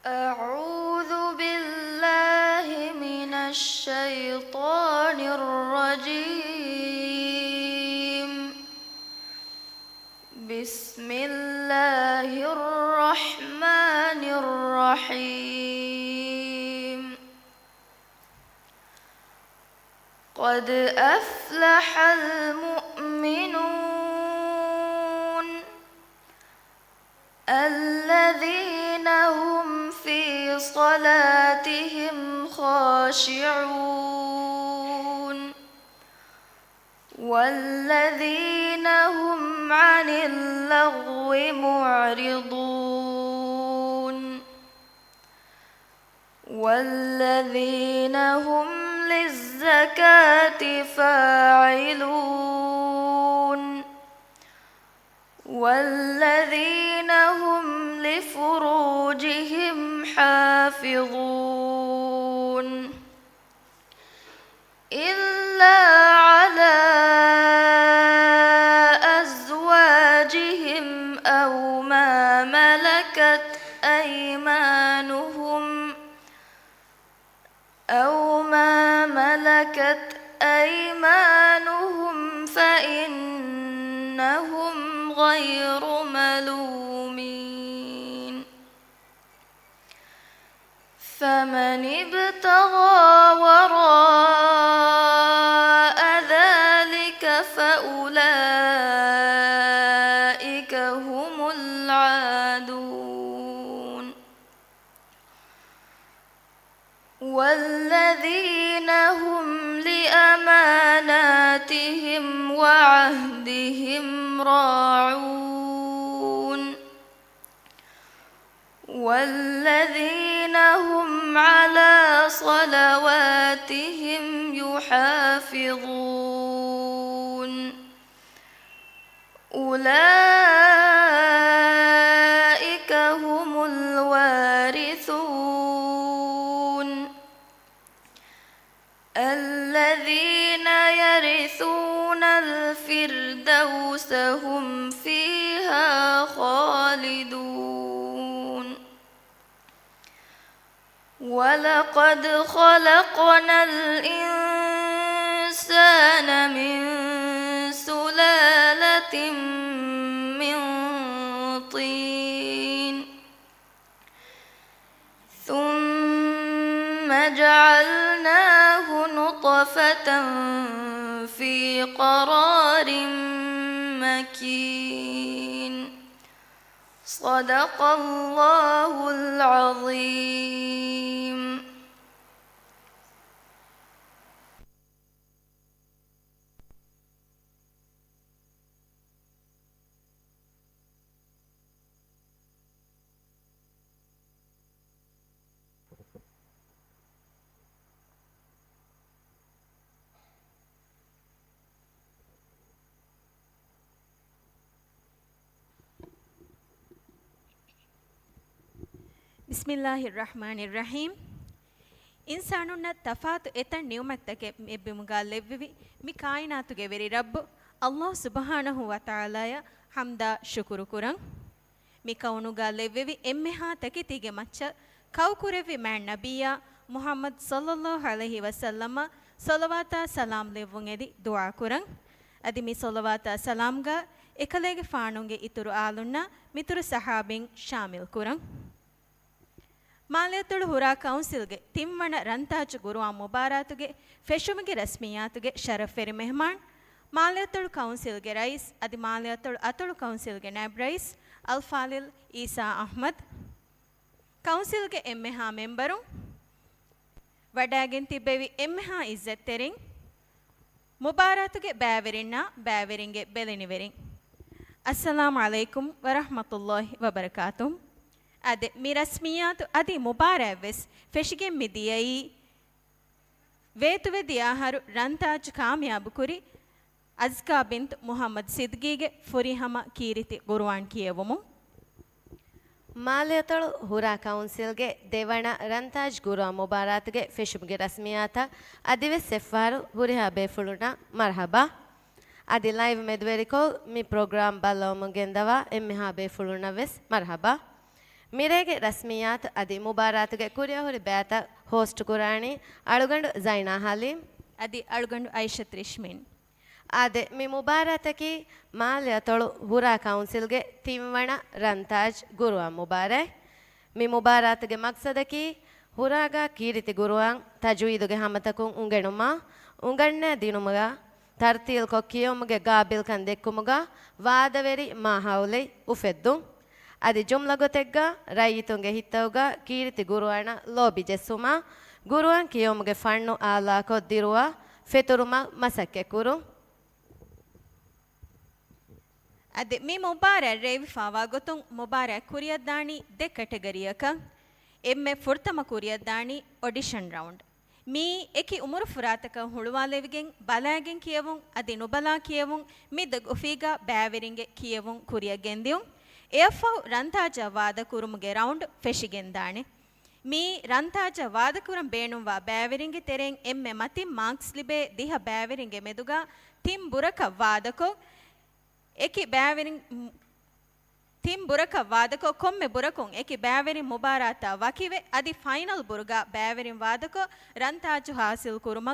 أعوذ بالله من الشيطان الرجيم. بسم الله الرحمن الرحيم. قد أفلح المؤمنون الذين هم في صلاتهم خاشعون والذين هم عن اللغو معرضون والذين هم للزكاة فاعلون والذين هم لفروجهم حافظون إلا على أزواجهم أو ما ملكت أيمانهم فإنهم غير ملومين. فمن ابتغى وراء ذلك فأولئك هم العادون والذين هم لأماناتهم وعهدهم راعون والذين هم على صلواتهم يحافظون أولئك هم الوارثون الذين يرثون الفردوس هم فيها خالدون. ولقد خلقنا الإنسان من سلالة من طين ثم جعلناه نطفة في قرار مكين. صدق الله العظيم. ಬಿಸ್ಮಿಲ್ಲಾಹಿರ್ರಹ್ಮಾನಿರ್ರಹೀಮ್. ಇನ್ಸಾನುನ್ನ ತಫಾತು ಎತನ್ ನಿಯಮತ್ತಗೆ ಎಬ್ಬೆಮುಗಾ ಲೆವ್ವಿವಿ ಮಿ ಕಾಯಿನಾತುಗೆ ವೆರಿ ರಬ್ಬ್ ಅಲ್ಲಾಹ್ ಸುಬ್ಹಾನಹು ವ ತಆಲಾಯ ಹಮ್ದಾ ಶುಕುರು ಕುರಂ. ಮಿ ಕೌನುಗಾ ಲೆವ್ವಿವಿ ಎಮ್ಮೆಹಾ ತಕಿತಿಗೆ ಮಚ್ಚ ಕೌಕುರೆವಿ ಮ್ಯಾನ್ ನಬಿಯ ಮುಹಮ್ಮದ್ ಸಲ್ಲಲ್ಲಾಹು ಅಲೈಹಿ ವಸಲ್ಲಮ ಸಲವಾತ ಸಲಾಂ ಲೆವ್ವುಂ ಎದಿ ದುಆ ಕುರಂ. ಅದಿ ಮಿ ಸಲವಾತ ಸಲಾಂಗಾ ಎಕಲೆಗೆ ಫಾಣುಂಗೆ ಇತುರು ಆಲುನ್ನ ಮಿತುರು ಸಹಾಬಿನ್ ಶಾಮಿಲ್ ಕುರಂ. ಮಾಲ್ಯತುಳು ಹುರಾ ಕೌನ್ಸಿಲ್ಗೆ ತಿಮ್ಮಣ ರಂತಾಚು ಗುರುವಾ ಮುಬಾರಾತುಗೆ ಫೆಶುಮಿಗೆ ರಸ್ಮಿಯಾತುಗೆ ಶರಫೆರಿ ಮೆಹಮಾನ್ ಮಾಲ್ಯತುಳು ಕೌನ್ಸಿಲ್ಗೆ ರೈಸ್ ಅದಿ ಮಾಲ್ಯತುಳು ಅತುಳು ಕೌನ್ಸಿಲ್ಗೆ ನ್ಯಾಬ್ ರೈಸ್ ಅಲ್ಫಾಲಿಲ್ ಈಸಾ ಅಹ್ಮದ್ ಕೌನ್ಸಿಲ್ಗೆ ಎಮ್ಮೆಹಾ ಮೆಂಬರು ವಡಾಗಿನ್ ತಿಬ್ಬೆವಿ ಎಮ್ಮೆಹಾ ಇಜ್ಜತ್ ತೆರಿಂಗ್ ಮುಬಾರಾತುಗೆ ಬ್ಯಾವೆರಿನ್ನ ಬ್ಯಾವೆರಿಂಗೆ ಬೆಲೆನಿವೆರಿಂಗ್. ಅಸ್ಸಲಾಮು ಅಲೈಕುಂ ವರಹಮತುಲ್ಲಾಹಿ ವಬರಕಾತು. ಅದೆ ಮಿರಸ್ಮಿಯಾತು ಅದಿ ಮುಬಾರವೆಸ್ ಫೆಶಿಗೆ ಮಿದಿಯೈ ವೇತುವೆ ದಿಯಾಹರು ರಂತಾಜ್ ಕಾಮಯಾಬು ಕುರಿ ಅಜ್ಕಾ ಬಿಂತ್ ಮುಹಮ್ಮದ್ ಸಿದ್ಗೀಗೆ ಫುರಿಹಮ ಕೀರಿತಿ ಗುರುವಾನ್ ಕಿಯವಮು. ಮಾಲ್ಯತಳು ಹುರಾ ಕೌನ್ಸಿಲ್ಗೆ ದೇವಣ ರಂತಾಜ್ ಗುರುವ ಮುಬಾರಾತ್ಗೆ ಫೆಶುಮ್ಗೆ ರಸ್ಮಿಯಾತ ಅದಿವೆ ಸೆಫಾರು ಹುರಿಹಾ ಬೇಫುಳುನ ಮರ್ಹಬಾ. ಅದಿ ಲೈವ್ ಮೆದ್ವೆರಿಕೋ ಮಿ ಪ್ರೋಗ್ರಾಮ್ ಬಲ್ಲವಮುಗೆಂದವ ಎಮ್ಮೆಹಾ ಬೇಫುಳುನ ವೆಸ್ ಮರ್ಹಬಾ. ಮಿರೆಗೆ ರಸ್ಮಿಯಾತ್ ಅದಿ ಮುಬಾರಾತ್ಗೆ ಕುರಿಯಹುರಿ ಬ್ಯಾತ ಹೋಸ್ಟ್ ಕುರಾಣಿ ಅಳುಗಂಡು ಜೈನಾ ಹಲೀಂ ಅದಿ ಅಳುಗಂಡು ಐಷತ್ ರಿಶ್ಮಿನ್ ಆದೆ ಮಿ ಮುಬಾರಾತಕಿ ಮಾಲ್ಯ ತೊಳು ಹುರಾ ಕೌನ್ಸಿಲ್ಗೆ ತಿಂವಣ ರಂತಾಜ್ ಗುರುವಾಂ ಮುಬಾರೈ ಮಿ ಮುಬಾರಾತ್ಗೆ ಮಕ್ಸದಕಿ ಹುರಾಗ ಕೀರಿತಿ ಗುರುವಾಂ ತಜ್ವೀದುಗೆ ಹಮತಕುಂ ಉಂಗೆಣುಮ ಉಂಗಣ್ಣೆ ದಿನುಮಗ ತರ್ತೀಲ್ ಕೊಕ್ಕಿಯೊಮ್ಗೆ ಗಾಬಿಲ್ ಕಂದೆಕ್ಕುಮಗ ವಾದವೆರಿ ಮಾಹೌಲೈ ಉಫೆದ್ದು ಅದಿ ಜುಮ್ಲಗೊತೆಗ್ಗ ರೈಯಿತುಂಗೆ ಹಿತ್ತವುಗ ಕೀರಿತಿ ಗುರುವಣ ಲೋಬಿ ಜೆಸ್ಸುಮ ಗುರುವನ್ ಕಿಯೊಮ್ಗೆ ಫಣ್ಣು ಆಲಾ ಕೊದ್ದಿರುವ ಫೆತುರುಮ ಮಸಕ್ಕೆ ಕುರು ಅದೆ ಮಿ ಮುಬಾರ ರೇವಿ ಫಾವಾ ಗೊತ್ತುಂ ಮುಬಾರ ಕುರಿಯದ್ದಾಣಿ ದೆ ಕೆಟಗರಿಯಕ ಎಮ್ಮೆ ಫುರ್ತಮ ಕುರಿಯದ್ದಾಣಿ ಆಡಿಷನ್ ರೌಂಡ್ ಮೀ ಎಕಿ ಉಮರು ಫುರಾತಕ ಹುಳುವಾಲೆವಿಗೆಂ ಬಲಾಗೆಂ ಕಿಯವುಂ ಅದಿ ನುಬಲಾ ಕಿಯವುಂ ಮಿದ ಗುಫೀಗ ಬ್ಯಾವೆರಿಂಗೆ ಕಿಯವುಂ ಕುರಿಯಗೆಂದಿಯುಂ ಎಫೌ ರಂತಾಜ ವಾದ ಕುರುಮುಗೆ ರೌಂಡ್ ಫೆಶಿಗೆಂದಾಣೆ ಮೀ ರಂತಾಜ ವಾದ ಕುರಂ ಬೇಣುವಾ ಬ್ಯಾವೆರಿಂಗೆ ತೆರೆಂ ಎಮ್ಮೆ ಮತಿ ಮಾರ್ಕ್ಸ್ ಲಿಬೆ ದಿಹ ಬ್ಯಾವೆರಿಂಗೆ ಮೆದುಗ ತಿಂ ಬುರಕ ವಾದಕೊ ಎಕಿ ಬ್ಯಾವೆರಿಂಗ್ ತಿಂ ಬುರಕ ವಾದಕೊ ಕೊಮ್ಮೆ ಬುರಕೊಂ ಎಕಿ ಬ್ಯಾವೆರಿಂ ಮುಬಾರಾತ ವಕಿವೆ ಅದಿ ಫೈನಲ್ ಬುರುಗ ಬ್ಯಾವೆರಿಂ ವಾದಕೊ ರಂತಾಜು ಹಾಸಿಲ್ ಕುರುಮ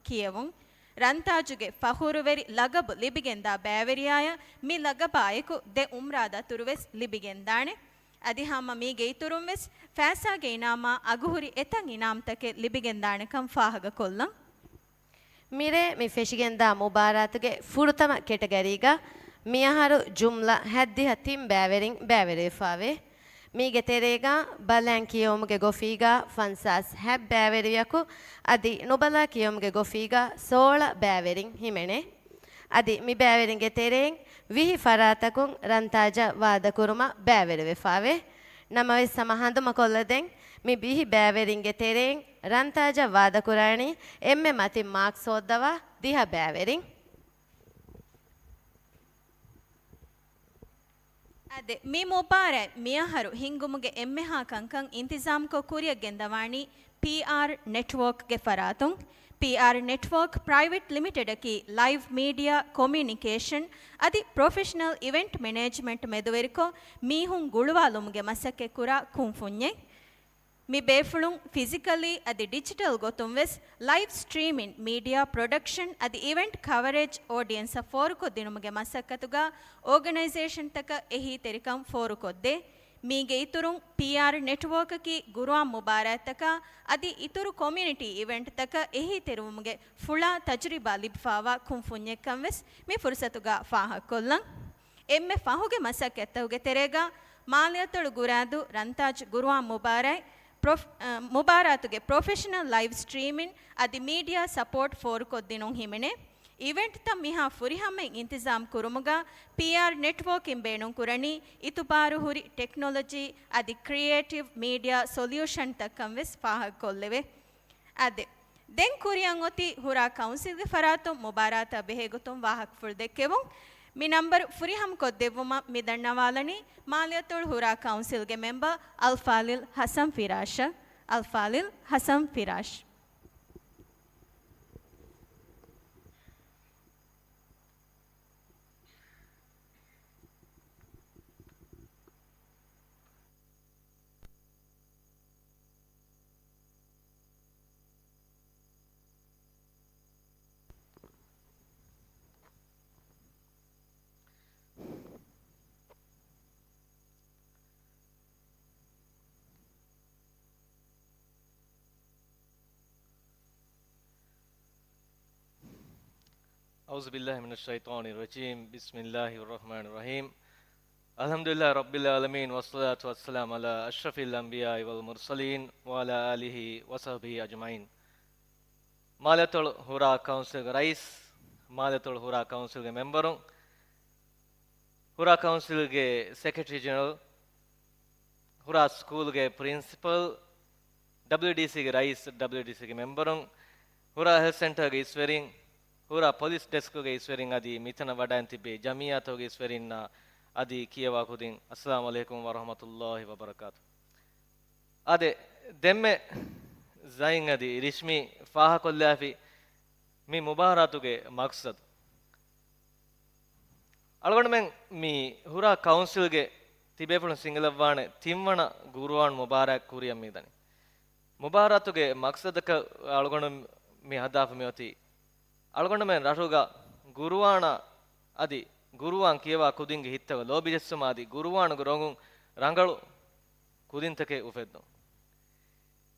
ಕಿಯವುಂ ರಂತಾಜುಗೆ ಫಹುರುವೆರಿ ಲಗಬ್ ಲಿಬಿಗೆಂದ ಬ್ಯಾವೆರಿಯಾಯ ಮಿ ಲಗಬಾಯಕು ದೆ ಉಮ್ರಾದ ತುರುವೆಸ್ ಲಿಬಿಗೆಂದಾಣೆ ಅದಿ ಹಮ್ಮ ಮೀಗೆ ಇತುರುಂವೆಸ್ ಫ್ಯಾಸಾಗೆ ಇನಾಮ ಅಗುಹುರಿ ಎತಂ ಇನಾಮ್ತಕೆ ಲಿಬಿಗೆಂದಾಣೆ ಕಂ ಫಾಹಗ ಕೊಲ್ಲಂ ಮಿರೆ ಮಿ ಫೆಶಿಗೆಂದ ಮುಬಾರಾತ್ಗೆ ಫುರುತಮ ಕೆಟಗರಿಗ ಮಿಯಹರು ಜುಮ್ಲಾ ಹದ್ದಿಹ ತಿಂ ಬ್ಯಾವೆರಿಂ ಬ್ಯಾವೆರಿಫಾವೆ ಮೀಗೆ ತೆರೆಗ ಬಲ್ಯಾಂ ಕಿಯೋಮ್ಗೆ ಗೊಫೀಗ ಫನ್ಸಾಸ್ ಹ್ಯಾಬ್ ಬ್ಯಾವೆರಿಯಕು ಅದಿ ನುಬಲಾ ಕಿಯೋಮ್ಗೆ ಗೊಫೀಗ ಸೋಳ ಬ್ಯಾವೆರಿಂ ಹಿಮೆಣೆ ಅದಿ ಮಿ ಬ್ಯಾವೆರಿಂಗೆ ತೆರೆಂ ವಿಹಿ ಫರಾತಕುಂ ರಂತಾಜ ವಾದ ಕುರುಮ ಬ್ಯಾವೆರಿವೆಫಾವೆ ನಮವೆ ಸಮಹಂದುಮ ಕೊಲ್ಲದೆಂ ಮಿ ಬಿಹಿ ಬ್ಯಾವೆರಿಂಗೆ ತೆರೆಂ ರಂತಾಜ ವಾದ ಕುರಾಣಿ ಎಮ್ಮೆ ಮತಿ ಮಾರ್ಕ್ಸ್ ಓದ್ದವ ದಿಹ ಬ್ಯಾವೆರಿಂ ಅದೆ ಮಿ ಮುಬಾರ ಮಿಯಹರು ಹಿಂಗುಮುಗೆ ಎಮ್ಮೆ ಹಾ ಕಂಕಂ ಇಂತಿಜಾಮ್ ಕೊ ಕುರಿಯ ಗೆಂದವಾಣಿ PR ನೆಟ್ವರ್ಕ್ ಗೆ ಫರಾತುಂ PR ನೆಟ್ವರ್ಕ್ ಪ್ರೈವೇಟ್ ಲಿಮಿಟೆಡ್ ಕಿ ಲೈವ್ ಮೀಡಿಯಾ ಕಮ್ಯುನಿಕೇಷನ್ ಅದಿ ಪ್ರೊಫೆಷನಲ್ ಇವೆಂಟ್ ಮ್ಯಾನೇಜ್ಮೆಂಟ್ ಮೆದುವೆರಿಕೊ ಮೀಹುಂ ಗುಳುವಾಲುಮುಗೆ ಮಸಕ್ಕೆ ಕುರ ಕುಂಫುನ್ಯೆ ಮಿ ಬೇಫುಳುಂ ಫಿಸಿಕಲಿ ಅದಿ ಡಿಜಿಟಲ್ ಗೊತ್ತುಂ ವೆಸ್ ಲೈವ್ ಸ್ಟ್ರೀಮಿಂಗ್ ಮೀಡಿಯಾ ಪ್ರೊಡಕ್ಷನ್ ಅದಿ ಇವೆಂಟ್ ಕವರೇಜ್ ಆಡಿಯನ್ಸ್ ಫೋರುಕೊ ದಿನುಮುಗೆ ಮಸಕ್ಕತುಗ ಆರ್ಗನೈಸೇಷನ್ ತಕ ಎಹಿ ತೆರಿಕಂ ಫೋರುಕೊದ್ದೆ ಮೀಗೆ ಇತುರುಂ PR ನೆಟ್ವರ್ಕ್ ಕಿ ಗುರುವಾಂ ಮುಬಾರತ್ ತಕ ಅದಿ ಇತುರು ಕಮ್ಯುನಿಟಿ ಇವೆಂಟ್ ತಕ ಎಹಿ ತೆರುವುಮುಗೆ ಫುಳಾ ತಜ್ರಿಬಾ ಲಿಬ್ಫಾವಾ ಕುಂಫುನ್ಯೆಕ್ಕಂ ವೆಸ್ ಮಿ ಫುರ್ಸತುಗ ಫಾಹ ಕೊಲ್ಲಂ ಎಮ್ಮೆ ಫಹುಗೆ ಮಸಕ್ಕೆತ್ತಹುಗೆ ತೆರೆಗ ಮಾಲ್ಯತಳು ಗುರಾದು ರಂತಾಜ್ ಗುರುವಾಂ ಮುಬಾರೈ ಮುಬಾರಾತುಗೆ ಪ್ರೊಫೆಷನಲ್ ಲೈವ್ ಸ್ಟ್ರೀಮಿಂಗ್ ಅದಿ ಮೀಡಿಯಾ ಸಪೋರ್ಟ್ ಫೋರ್ ಕೊದ್ದಿನೊಂ ಹಿಮೆನೆ ಇವೆಂಟ್ ತ ಮಿಹಾ ಫುರಿಹಮ್ಮೆ ಇಂತಿಜಾಮ್ ಕುರುಮುಗ PR ನೆಟ್ವರ್ಕ್ ಇಂಬೇಣುಂ ಕುರಣಿ ಇತುಬಾರು ಹುರಿ ಟೆಕ್ನಾಲಜಿ ಅದಿ ಕ್ರಿಯೇಟಿವ್ ಮೀಡಿಯಾ ಸೊಲ್ಯೂಷನ್ ತಕ್ಕಂ ವೆಸ್ ಫಾಹ ಕೊಲ್ಲೆವೆ ಅದೆ ದೆನ್ ಕುರಿಯಂ ಒತಿ ಹುರಾ ಕೌನ್ಸಿಲ್ಗೆ ಫರಾತು ಮುಬಾರಾತ ಬೆಹೆಗುತುಂ ವಾಹಕ್ ಫುಳ್ದೆಕ್ಕೆವುಂ ಮಿ ನಂಬರ್ ಫುರಿಹಮ್ ಕೊದ್ದೆವುಮ ಮಿ ದಣ್ಣವಾಲನಿ ಮಾಲ್ಯತುಳ್ ಹುರಾ ಕೌನ್ಸಿಲ್ಗೆ ಮೆಂಬರ್ ಅಲ್ಫಾಲಿಲ್ ಹಸಂ ಫಿರಾಶ್ أعوذ بالله من الشيطان الرجيم بسم الله الرحمن الرحيم الحمد لله رب العالمين والصلاة والسلام على أشرف الأنبياء والمرسلين وعلى آله وصحبه أجمعين ಮಾಲೆತೊಳ ಹುರಾ ಕೌನ್ಸಿಲ್ ರೈಸ್ ಮಾಲೆತೊಳ ಹುರಾ ಕೌನ್ಸಿಲ್ಗೆ ಮೆಂಬರು ಹುರಾ ಕೌನ್ಸಿಲ್ಗೆ ಸೆಕ್ರೆಟರಿ ಜನರಲ್ ಹುರಾ ಸ್ಕೂಲ್ಗೆ ಪ್ರಿನ್ಸಿಪಲ್ WDCಗೆ ರೈಸ್ WDCಗೆ ಮೆಂಬರು ಹುರಾ ಹೆಲ್ತ್ ಸೆಂಟರ್ಗೆ ಈಶ್ವರಿಂಗ್ ಹುರಾ ಪೊಲೀಸ್ ಡೆಸ್ಕ್ಗೆ ಈಶ್ವರಿಂಗ್ ಅದಿ ಮಿಥನ ವಡಾನ್ ತಿಬ್ಬೆ ಜಮಿಯಾತೋಗೆ ಈಶ್ವರಿನ್ನ ಅದಿ ಕಿಯವಾಕುದಿನ್ ಅಸ್ಸಲಾಮು ಅಲೈಕುಂ ವರಹಮತುಲ್ಲಾಹಿ ವಬರಕಾತು ಅದೆ ದೆಮ್ಮೆ ज़ाइंग अदी रिश्मी फाह कोल्लाफी मी मुबारातुगे मकसद अलगण में मी हुरा काउंसिल गे තිබේපුණු සිංගලවානේ තිම්වන ගුරුවාන් මුබාරක් කුරියම් මීදනි මුබාරතුගේ මක්සදක අලගොණ මේ හදාප මෙවති අලගොණ මෙන් රටුගා ගුරුවාන අදි ගුරුවාන් කියවා කුදින්ගේ හිත්තව ලෝබිජස්සමාදි ගුරුවාන ගරොඟුන් රංගලු කුදින්තකේ උෆෙද්දෝ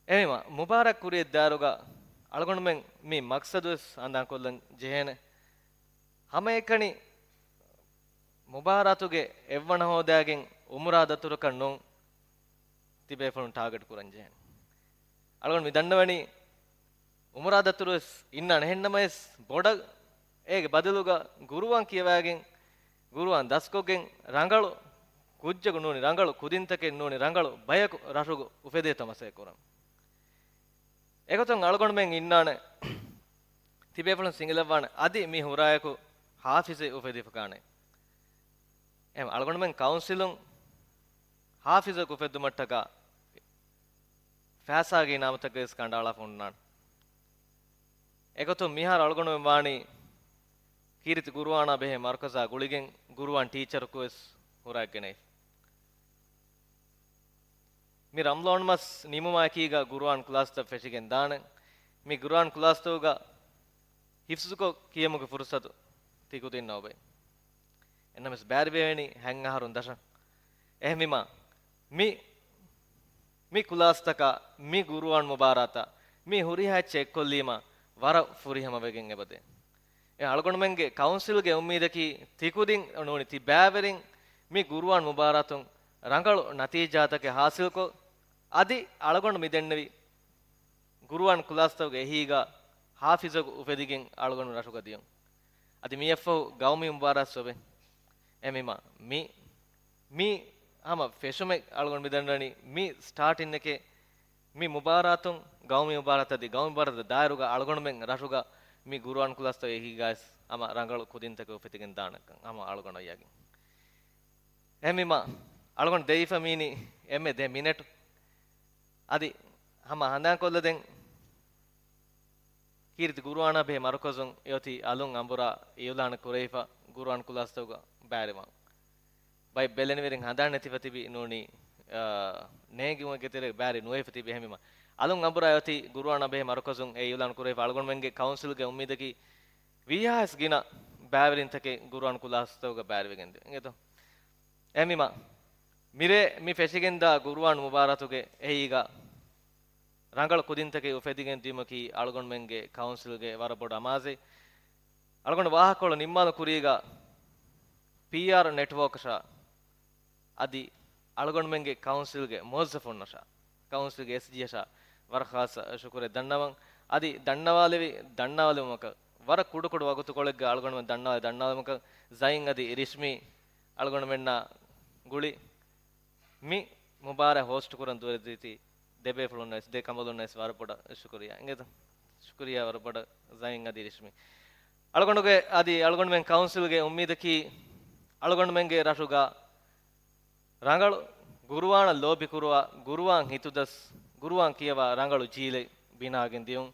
එහිම මුබාරක් කුරිය දාරුගා අලගොණ මෙන් මේ මක්සදස් අඳන් කොල්ලන් ජෙහෙන හැම එකනි මුබාරතුගේ එවණ හොදාගෙන් උමුරා දතුරක නොන් තිබේපුණු ටාගට් කුරන් ජෙහෙන අලගොණ මිදන්නවනි උමුරා දතුරස් ඉන්න නෙහෙන්නමස් බොඩ ඒගේ බදලුගා ගුරුවාන් කියවාගෙන් ගුරුවාන් දස්කොගෙන් රංගලු කුජ්ජගු නෝනි රංගලු කුදින්තකෙන් නෝනි රංගලු බයක රටුගු උපෙදේ තමසේ කරම් ඒකතොන් අලගොණ මෙන් ඉන්නානේ තිබේපුණු සිංගලවාන අදි මේ හුරායකු हाफिज़े उफेदी फकाने एम अलगुण में काउंसिलुं हाफिज़ को फेद्दु मट्टका फैसा गे नाम तक इस कंडाला फोन्नान एकतो मिहार अलगुण में वाणी कीर्त गुरुवाना बेहे मरकज़ा गुलिगें गुरुवान टीचर को इस हुराकेने मी रमलोन मस निमुमा कीगा गुरुवान क्लास तब फेशिगें दाने मी गुरुवान क्लास तोगा हिफ्ज़ को किए मुके फुर्सत තිකුදින් නොබේ එන්නමස් බෑරිවෙනි හැංගහරුන් දශ එහෙමිමා මි කුලාස්තක මි ගුරුවන් මුබාරතා මි හුරිහා චෙක් කොල්ලීමා වර ෆුරිහම වෙගෙන් එබදේ ඒ අලගොණමෙන්ගේ කවුන්සිල්ගේ උම්මීදකි තිකුදින් නෝනි ති බෑවරින් මි ගුරුවන් මුබාරතුන් රංගලු නතිජාතක හාසිල්කො අදි අලගොණ මිදෙන්නවි ගුරුවන් කුලාස්තවගේ එහිගා හාෆිසකු උපෙදිගෙන් අලගොණ රටුගදියන් අදි මියෆෝ ගෞමි මුබාරස් සොබේ එමිමා මි ama feshume algon midandani mi starting eke mi mubaratun gawmi mubaratadi gawmi mubarata dairuga algon men rashuga mi guruan kulasta ehi guys ama rangalu kudintake upetigen danakan ama algon ayagi emima algon deifa mini emme de minute adi ama handan kolladen kirti guruana be markozun yoti alun ambura yulana kureifa guruan kulasta uga bairewa by belenwerin hadan netifatibi noni negimu getere bari noefatibi hemima alun ambura yoti guruana be markozun e yulan kure falgon menge council ge ummidaki vihas gina baverin take guruan kulastawga barwegen engeto hemima mire mi feshigenda guruan mubaratuge eiga rangal kudintake ufedigen dimaki algon menge council ge waraboda amaze algon wahakolo nimmalu kuriga PR network sha adi algon menge council ge mozzafon nasha council ge SG sha war khas shukure dannawan adi dannawale maka war kudu wagutu kolegge algon men dannawale maka zain adi rishmi algon menna guli mi mubarak host kuran durediti debe fulunnes de kamalunnes war poda shukriya ingeda shukriya war poda zain adi rishmi algonge adi algon men council ge ummidaki algon menge rashuga rangalu guruwana lobi kuruwa guruwan hitudas guruwan kiyawa rangalu jile binagen diyun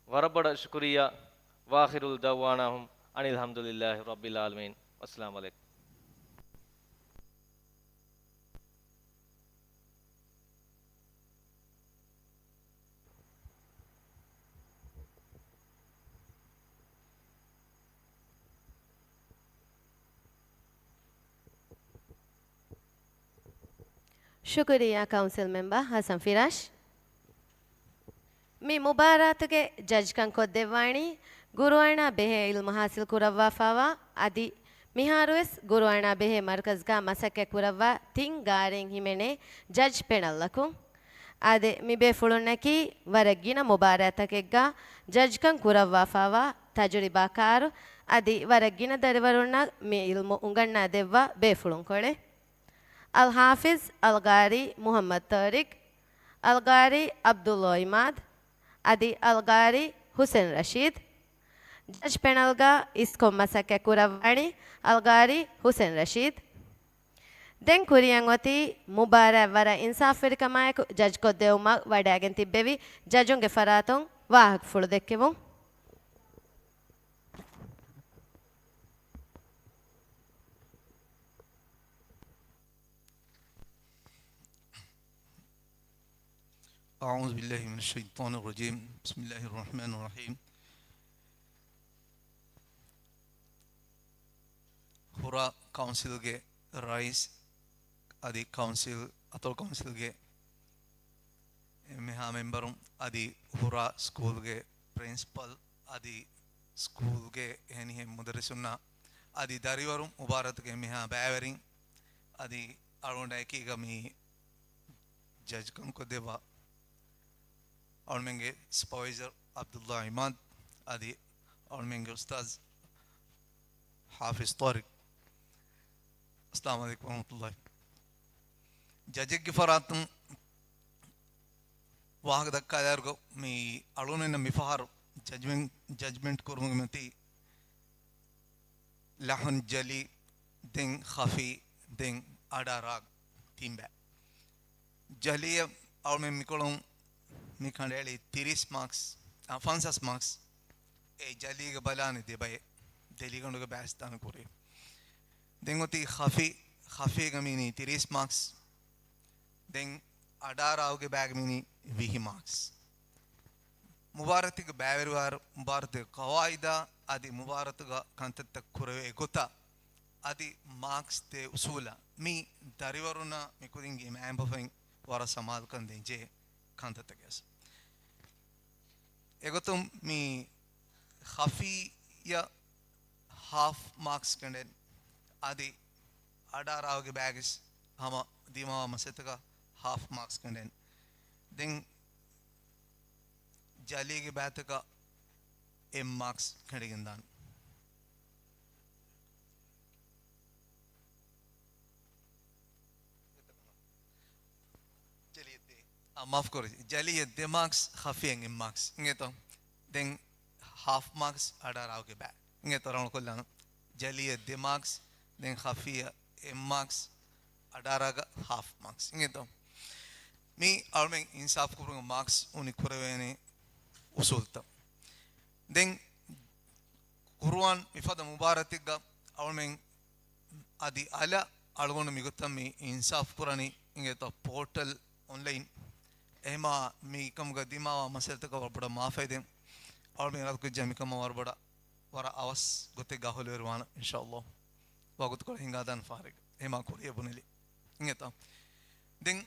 warabada shukriya wa akhirul dawanahum anil hamdulillahi rabbil alamin assalamu alaikum शुक्रिया council member Hasan फिराश मी मुबारतगे जज कं को देवाणी गुरुवाना बेहे इल्म हासिल कुरवा फावा आदि मिहारुस गुरुवाना बेहे मरकज का मसके कुरवा तिंग गारें हिमेने जज पेनल्लकु आदे मी बे फुलुनकी वरगिना मुबारतगेगा जज कं कुरवा फावा तजुरिबा कार आदि वरगिना दरवरुना मी इल्म उंगन्ना देवा बे फुलुन कोले Al-Hafiz Al-Ghari Muhammad Tariq Al-Ghari Abdullah Imad Adi Al-Ghari Hussein Rashid Judge Penalga Iskom Masake Kuravani Al-Ghari Hussein Rashid Den Kuriyangwati Mubara Vara Insafirika Mayaku Judge Kodeuma Vadagen Tibbevi Judge Faraton Wahak Fuldekevu أعوذ بالله من الشيطان الرجيم بسم الله الرحمن الرحيم ಹುರಾ ಕೌನ್ಸಿಲ್ಗೆ ರೈಸ್ ಅದಿ ಕೌನ್ಸಿಲ್ ಅತೋಲ್ ಕೌನ್ಸಿಲ್ಗೆ මෙහා මෙම්බරුම් අදි හුරා ස්කූල්ගේ ප්‍රින්සිපල් අදි ස්කූල්ගේ එහෙනිහෙ මුදරිසුන්නා අදි දරිවරුම් උභාරතගේ මෙහා බෑවරින් අදි අරුණ්ඩ එකීග මේ ජජ්කම් කොදෙවා අරුණ්මෙන්ගේ ස්පොයිසර් අබ්දුල්ලා ඉමාද් අදි අරුණ්මෙන්ගේ උස්තාዝ हाफिज तारिक अस्सलाम वालेकुम रहमतुल्लाह जजक गिफरातुम वाहक दक्का यारगो मी अळुनेन मिफहार जजमेंट कुरुमति लहन जली दिन खफी दिन अडाराग तीन बे जलिय और में मिकोलों मिखंडेली 30 मार्क्स 50 मार्क्स ए जली के बलाने दे भाई दिल्ली का उनका बैस्तान कोरे देंगोती खाफी गमीनी 30 मार्क्स देंग अडार आओ के बैग मीनी 20 मार्क्स मुबारत के बैवरवार मुबारत कवायदा आदि मुबारत का कंत तक कुरवे गोता आदि मार्क्स ते उसूला मी दरिवरुना मी कुदिंगी मैं एम्बफिंग वारा समाल कंदे जे कंत तक ऐसा एगोतुम मी खाफी या हाफ मार्क्स कंडे आदि अडार आओगे बैग्स हम दीमा मसेत का हाफ मार्क्स कंडे दिन जाली के बैत का एम मार्क्स कंडे गिंदान चलिए दे माफ करो जाली दे मार्क्स खाफियंग एम मार्क्स इंगे तो दिन हाफ मार्क्स अडार आओगे बैग इंगे तो राउंड को लाना जलिए दे मार्क्स दें खाफिया एम मार्क्स अडारा का हाफ मार्क्स इंगे तो मी और मैं इंसाफ करूँगा मार्क्स उन्हें खुरवे ने उसूलता दें कुरान इफ़ाद मुबारक का और मैं आदि आला अलगों मिगुत्ता मी इंसाफ कुरानी इंगे तो पोर्टल ऑनलाइन एमा मी कम गदीमा व मसलत का बड़ा माफ़ है दें और मैं रात को जमी कम और बड़ा वारा आवास गोते गाहल वर्वान इंशाअल्लाह वागुत को हिंगादान फारिग हेमा कोरिया बुनेली इंगे तो दिन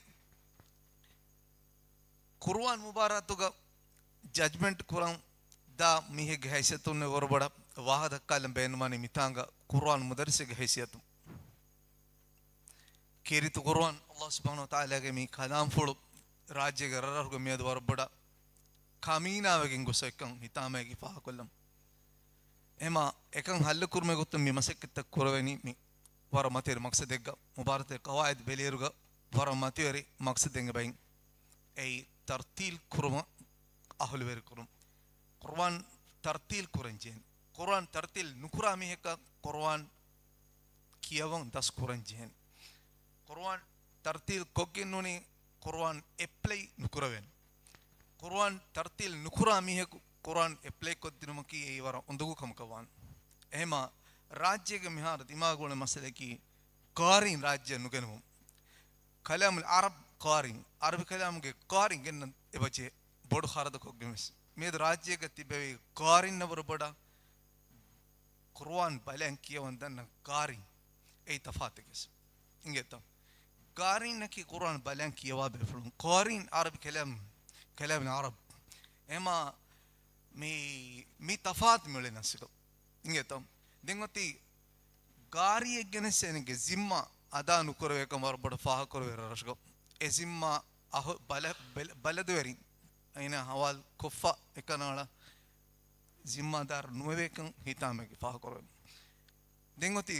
कुरान मुबारक तो का जजमेंट कुरान दा मिहे गहैसियत ने वर बड़ा वाह धक्का लंबेन माने मितांगा कुरान मुदरसे गहैसियत केरी तो कुरान अल्लाह सुब्हानहु व तआला के मी कलाम फोड़ राज्य के ररह को मेद वर बड़ा कामीना वगिंग गुसकं हितामे की फाह कोलम एमा एकं हल्ल कुर्मे गुत्तम मी मसक तक कुरवेनी मी वार मतेर मकसद देगा मुबारक कवायद बेलेरुगा वार मतेरी मकसद देंगे बाइंग ए तरतील कुरमा अहल वेर कुरम कुरान तरतील कुरंजेन कुरान तरतील नुकुरा मी का कुरान कियावं 10 कुरंजेन कुरान तरतील कोकिनुनी कुरान एप्लाई नुकुरवेन कुरान तरतील नुकुरा मी है कुरान एप्लाई को दिनों की ये वारा उन्दगु कम कवान एमा राज्य के मिहार दिमाग वाले मसले की कारिन राज्य नुकेनु कलाम अरब कारिन अरब कलाम के कारिन के न बच्चे बोर्ड खारद को गिमिस मेद राज्य के तिबे कारिन न बड़ा कुरान बलें किया वंदन कारिन ए तफात किस इंगे तो कारिन न की कुरान बलें किया वाबे फलूं कारिन अरब कलाम अरब एमा मी तफात मिले नसिको इंगे तो देंगोती गारी एगेनेसे निके जिम्मा अदा नुकुरवे कमर बड़ फाह कुरवे रशको ए जिम्मा अहो बलदवेरी ऐना हवाल कुफा एकनाला जिम्मादार नुवेकं हितामे की फाह कुरवे देंगोती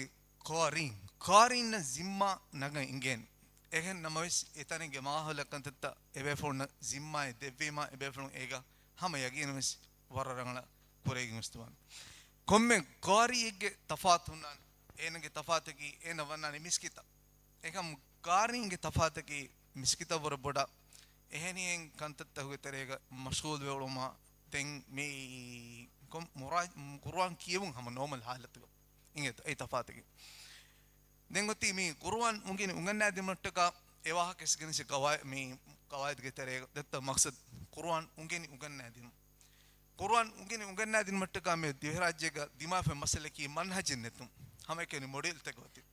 कारिन न जिम्मा नगा इंगेन एहन नमविस इतने के माहौल कंतता एबेफोन जिम्मा देवीमा एबेफोन एगा हम यकीन मिस वररंगला पुरेगी मुस्तवान कोम्मे गारी एगे तफात हुनान एनगे तफात की एन वनानी मिस्किता एकम गारी एगे तफात की मिस्किता वर बड़ा एहनी एंग कंतता हुए तरेगा मशगूल वेलोमा तेंग मी कोम मुराज कुरान कियवं हम नॉर्मल हालत को इंगे तो ए तफात की देंगोती मी कुरान मुगिन उंगन्ना दिमट्ट का एवाह किस गिन से गवाय मी قواعد كتير ده مقصد قرآن ممكن يغنى دين قرآن ممكن يغنى دين متكامل ديهراج جگا دماغ في مسألة كي منهج النتم هم كانوا موديل تقولي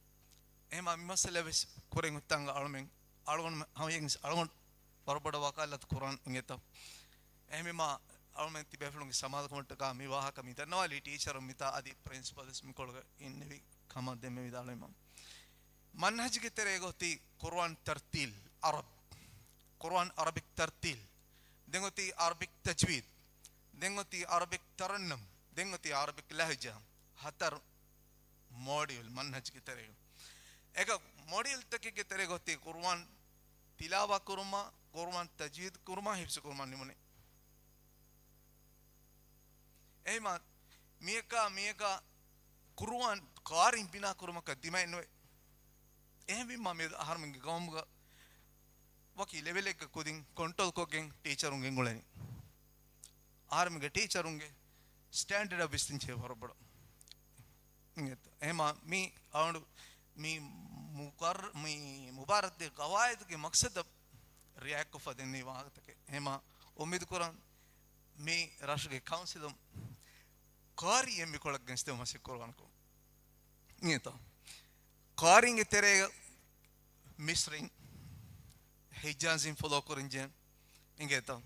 إما مسألة بس كورين وتانغ أرمن هم ينس أرمن بربدا وكالة قرآن إنجتا إما أرمن تبي فلون سماع كمتكامل واه كمي تنوالي تيشر ميتا أدي principles ميكولغ إنبي كمان دم ميدالي مام منهج كتير يقولي قرآن ترتيل عرب قرآن عربي ترتيل دعوتي عربي تجويد دعوتي عربي ترنم دعوتي عربي لهجة هتر موديل منهج كتير إيكا موديل تكي كتير يقولي قرآن تلاوة كرما قرآن تجويد كرما حفظ كرما نموني إيما ميكا قرآن قارين بنا كرما كديما إنه إيه ما ميد أهار من قوم وكي level එක කොදින් control කොගෙන් teacher උන්ගෙන් ගොලනි ආරමික teacher උන්ගේ standard of business එක වරබඩ ඉංගෙත් එහෙම මේ අවුණු මේ මුබාරත් දේ قواعد के मकसद रिएक्ट को फदेने वाला तक එහෙම उम्मीद करन මේ राष्ट्रीय काउंसिल कार्य एम कोलक गंस्ते मसे कोरवान को ඉංගෙත් කාරින්ගේ teree මිස්රින් Hijazin follow korinjen ingeta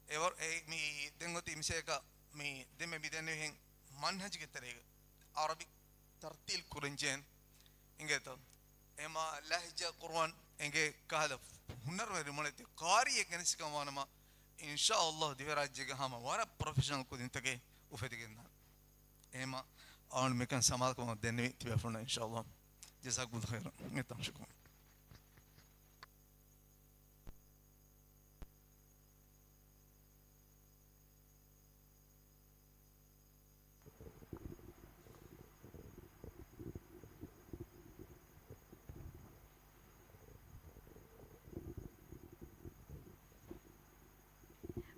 ever mi dengoti miseka mi demme bidene hen manhaj ke tarega arabic tartil korinjen ingeta ema lahja quran enge kahla hunar mere monete qari ekens kamanama insha Allah divarajje ga hama wara professional kudin tage ufedigenna ema on mekan samal ko denne tibe fona insha Allah jazakumullah khairan ngeta shukran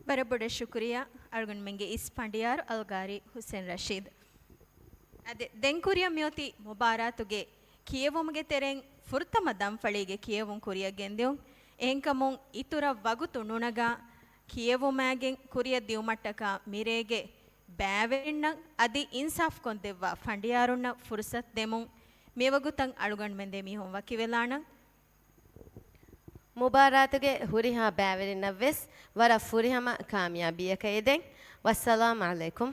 ಬರಬುಡ ಶುಕ್ರಿಯಾ ಅಳ್ಗುನ್ ಮೆಂಗೆ ಇಸ್ಪಂಡಿಯಾರ್ ಅಲ್ಗಾರಿ ಹುಸೇನ್ ರಶೀದ್ ಅದೆ ದೆಂಕುರಿಯ ಮ್ಯೋತಿ ಮುಬಾರಾತುಗೆ ಕಿಯವುಮ್ಗೆ ತೆರೆಂ ಫುರ್ತಮ ದಂಫಳಿಗೆ ಕಿಯವುಂ ಕುರಿಯ ಗೆಂದೆವು ಎಂಕಮುಂ ಇತುರ ವಗು ತುಣುನಗ ಕಿಯವುಮ್ಯಾಗೆಂ ಕುರಿಯ ದಿವಮಟ್ಟಕ ಮಿರೇಗೆ ಬ್ಯಾವೆಣ್ಣ ಅದಿ ಇನ್ಸಾಫ್ ಕೊಂದೆವ್ವ ಫಂಡಿಯಾರುಣ್ಣ ಫುರ್ಸತ್ ದೆಮುಂ ಮೇವಗುತಂ ಅಳುಗಣ್ ಮೆಂದೆ ಮೀಹೊಂ ವಕಿವೆಲಾಣ ಮುಬಾರಾತುಗೆ ಹುರಿಹಾ ಬ್ಯಾವೆರಿನವ್ವೆಸ್ ವರ ಫುರಿಹಮ ಕಾಮಿಯಾಬಿಯಕ ಎದೆಂ ವಸ್ಸಲಾಮ್ ಅಲೈಕುಂ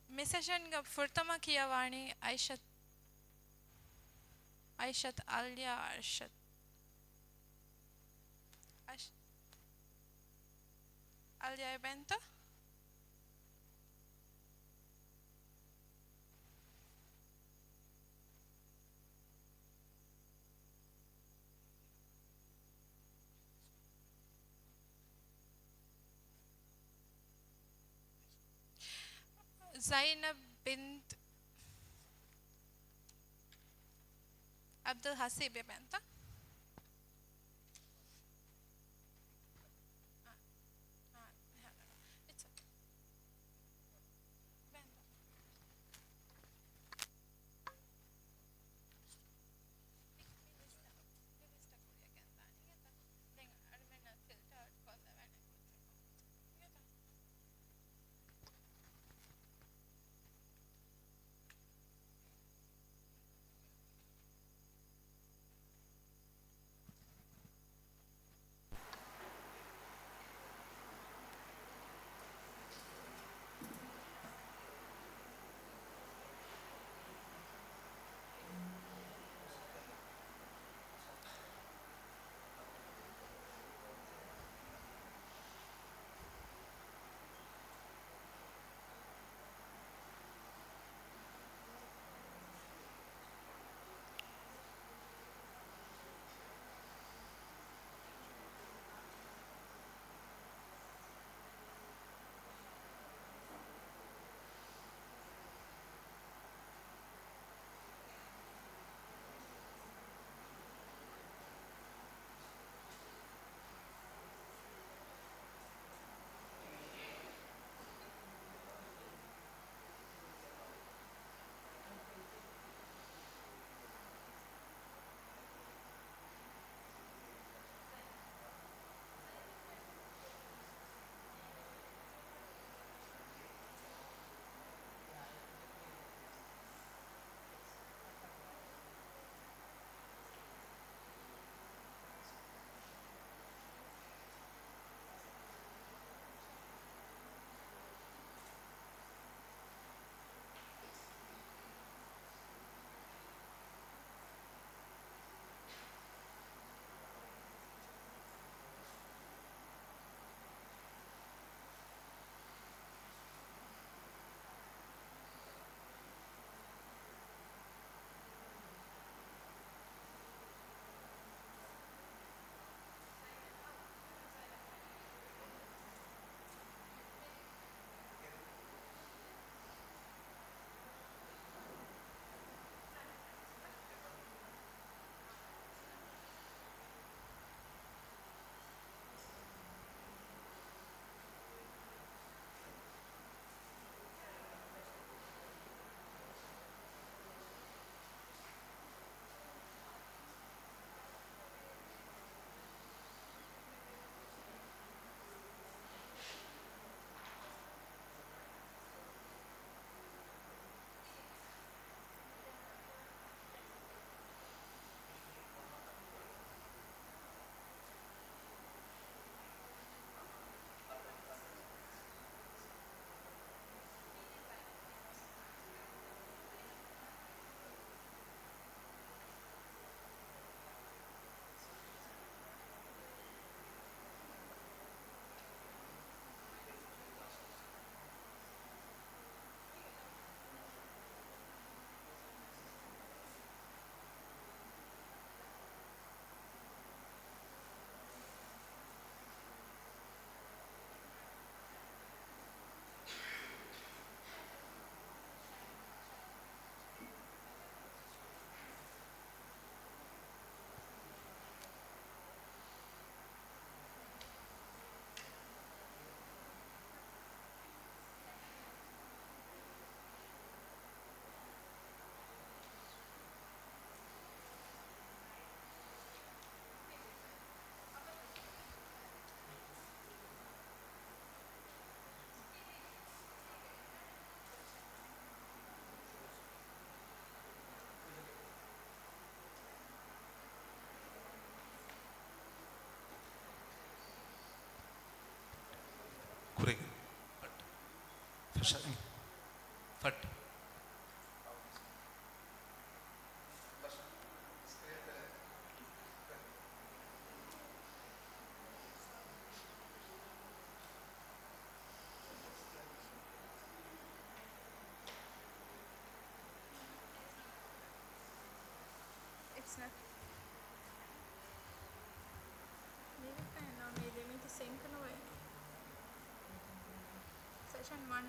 ಮಿಸೆಷನ್ ಗ ಫುರ್ತಮ ಕಿಯವಾಣಿ ಐಷತ್ ಅಲ್ಯಾ ಅಲ್ಯಾ ಬೆಂತ زينب بنت عبد الحسيب يا بنت فٹ It's not. Maybe kind of maybe me the same kind of way. Session 1.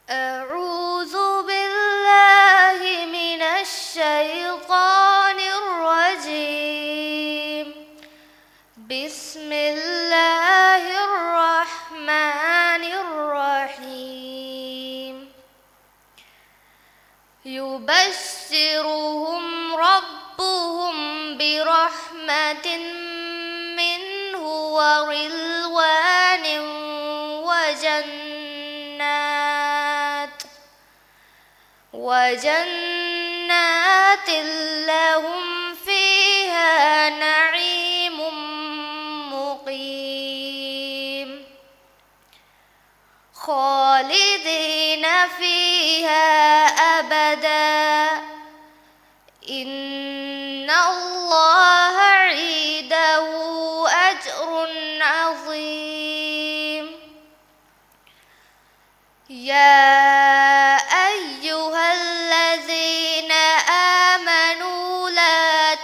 أعوذ بالله من الشيطان الرجيم. بسم الله الرحمن الرحيم. يبشرهم ربهم برحمة منه ورضوان وجنات لهم فيها نعيم مقيم خالدين فيها أبدا إن الله عنده أجر عظيم. يا أيها الذين آمنوا لا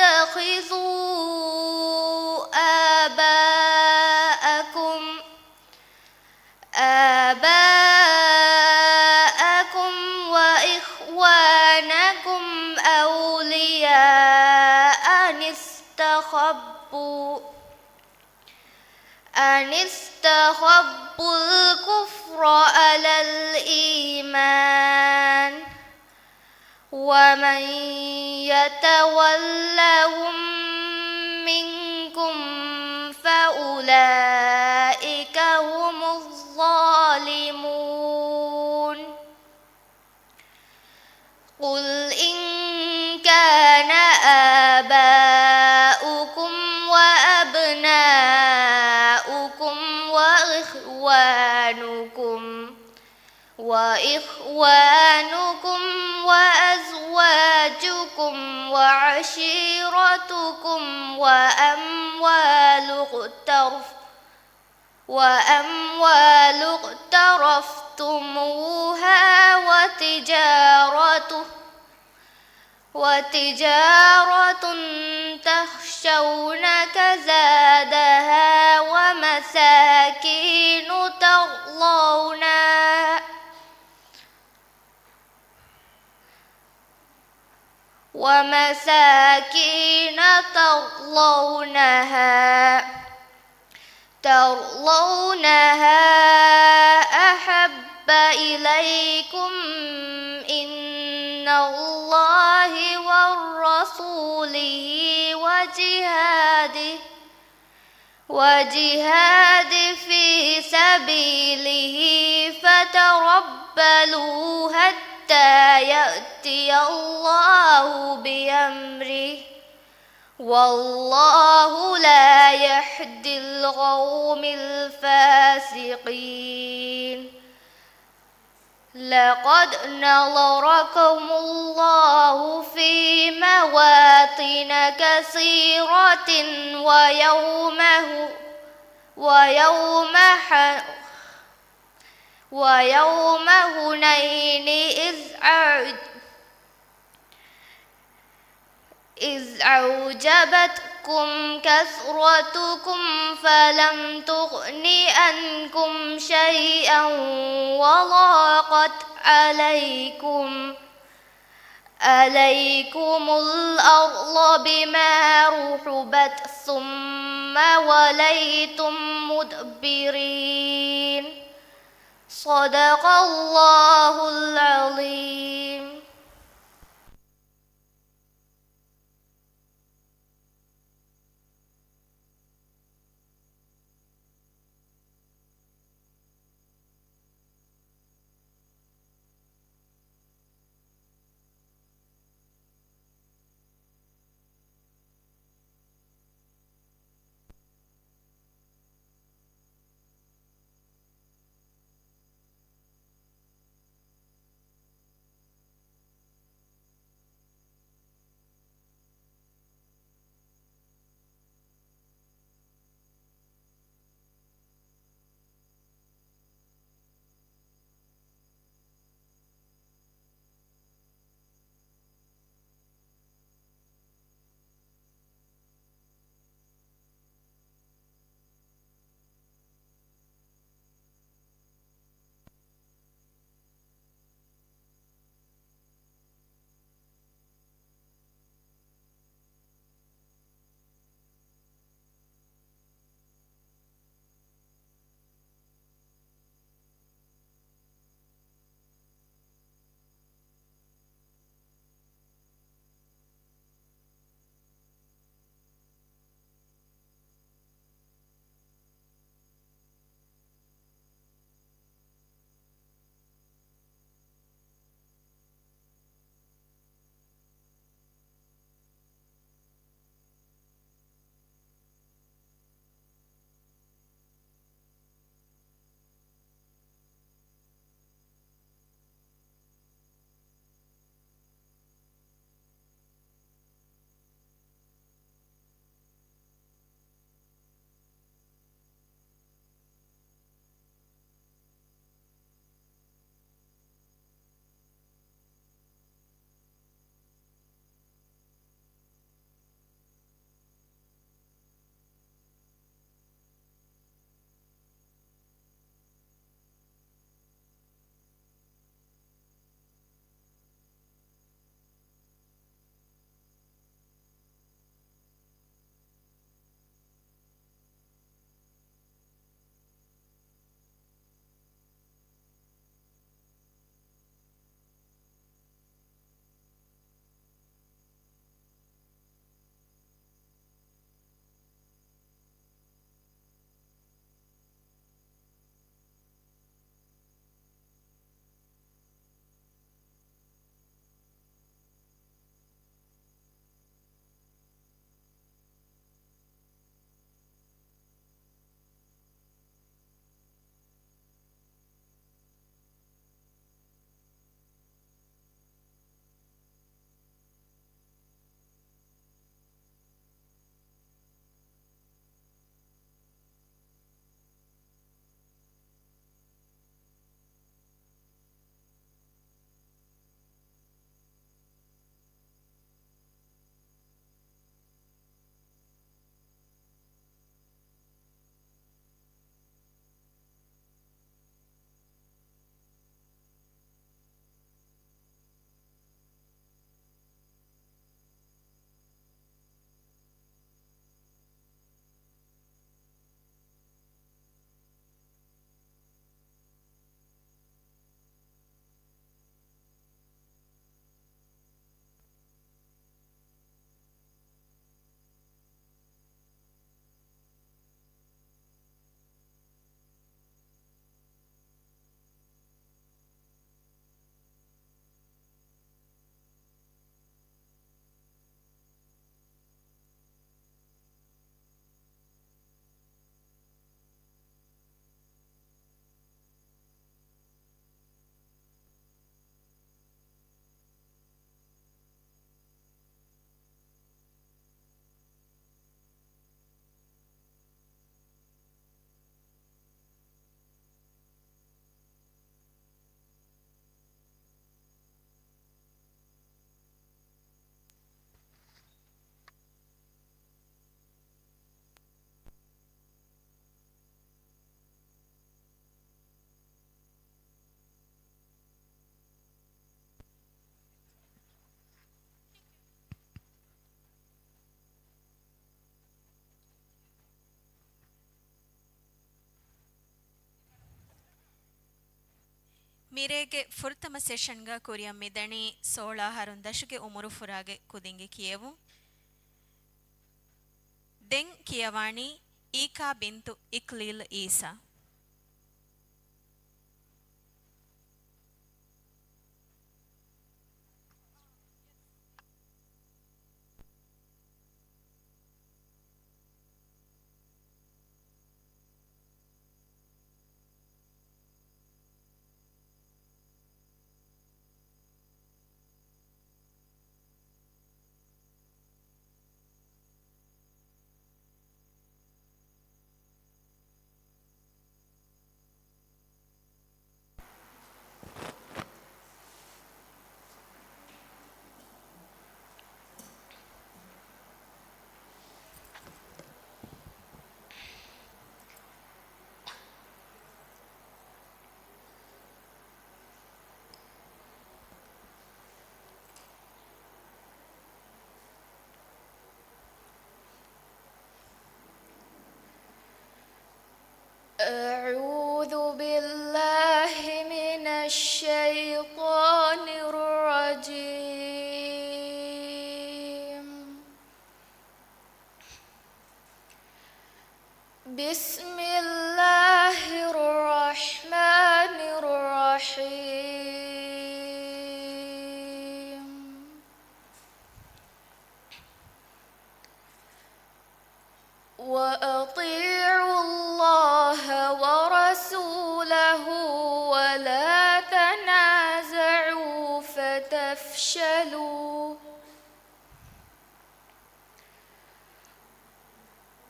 تتخذوا آباءكم وإخوانكم أولياء أن استخبوا الكفر على الإيمان ومن يتولهم منكم فأولئك هم الظالمون. قل إن كان آباؤكم وأبناؤكم وإخوانكم وإخوانكم وأزواجكم وعشيرتكم وأموال اقترفتموها وتجارة تخشون كسادها ومساكين ترضونها أحب إليكم من الله ورسوله وجهاد في سبيله فتربلوا حتى يأتي الله بأمره والله لا يهدي القوم الفاسقين لقد نصركم الله في مواطن كثيرة ويوم هنين إذ أعجبتكم كثرتكم فلم تغن عنكم شيئا وضاقت عليكم الأرض بما رحبت ثم وليتم مدبرين صدق الله العظيم. ಮೀರೆಗೆ ಫುರ್ತಮ ಸೆಷನ್ಗ ಕುರಿಯ ಮಿದಣಿ 16 ಉಮರು ಫುರಾಗೆ ಕುದಿಂಗಿ ಕಿಯವು ದೆಂ ಕಿಯವಾಣಿ ಈಕಾ ಬಿಂತು ಇಕ್ಲೀಲ್ ಈಸಾ أعوذ بالله من الشيطان الرجيم بسم الله الرحمن الرحيم وأطيعوا الله ورسوله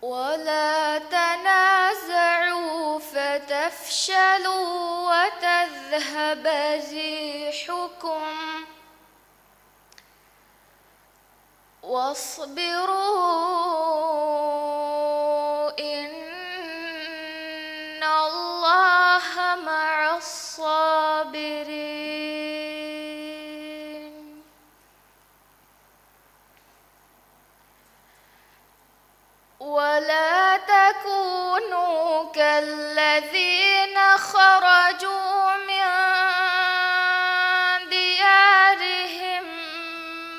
ولا تنازعوا فتفشلوا وتذهب ريحكم واصبروا إن الله مع الصابرين ولا تكونوا كالذين خرجوا من ديارهم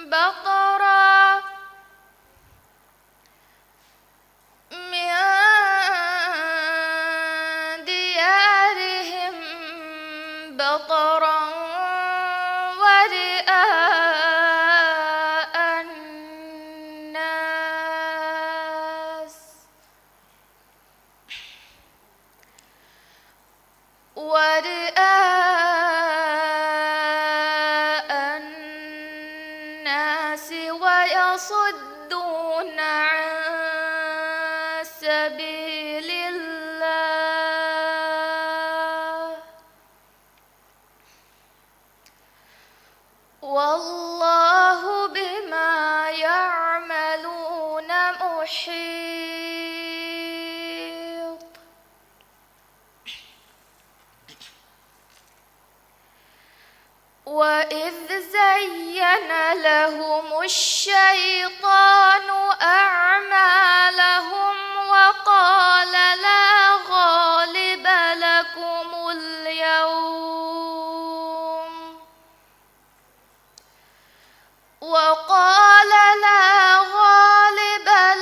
بطرا ورئاء الناس ويصدون عن سبيل الله والله بما يعملون محيط وإذ زين لهم الشيطان أعمالهم وقال لا غالب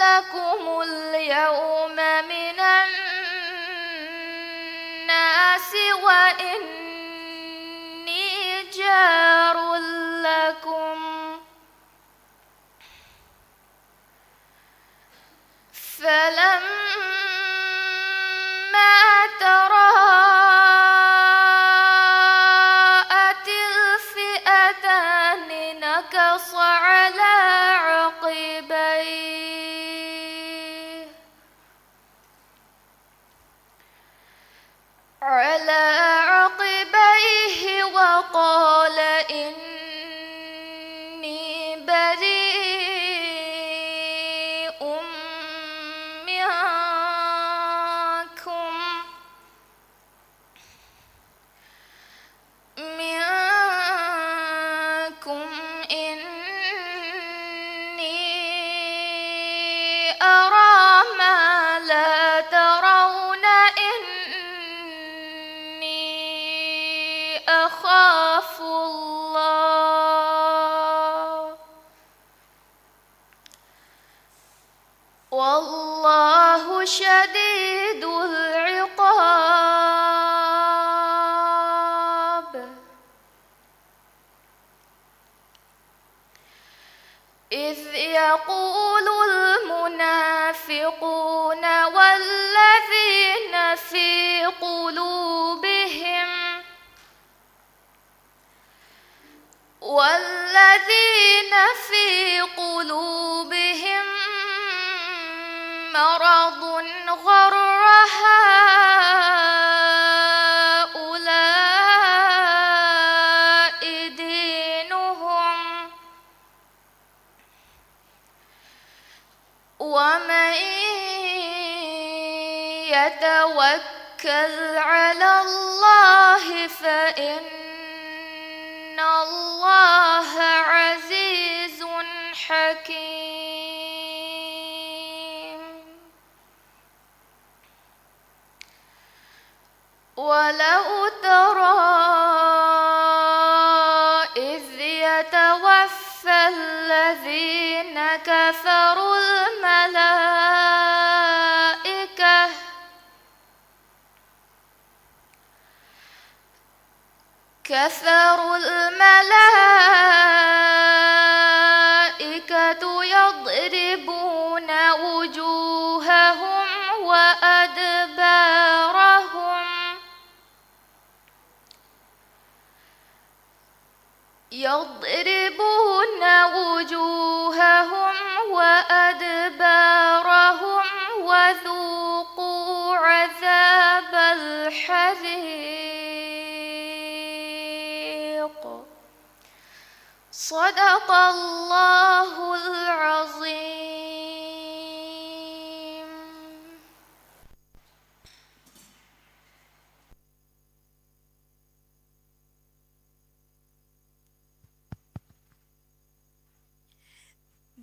لكم اليوم من الناس وإني جار لكم فلما تراءت الفئتان نكص على عقبيه وقال إني بريء منكم إني شديد العقاب إذ يقول المنافقون والذين في قلوبهم مرض غر هؤلاء دينهم ومن يتوكل على الله فإن الله عزيز حكيم ولو ترى إذ يتوفى الذين كفروا الملائكة يضربون وجوههم وأدبارهم وذوقوا عذاب الحريق صدق الله العظيم.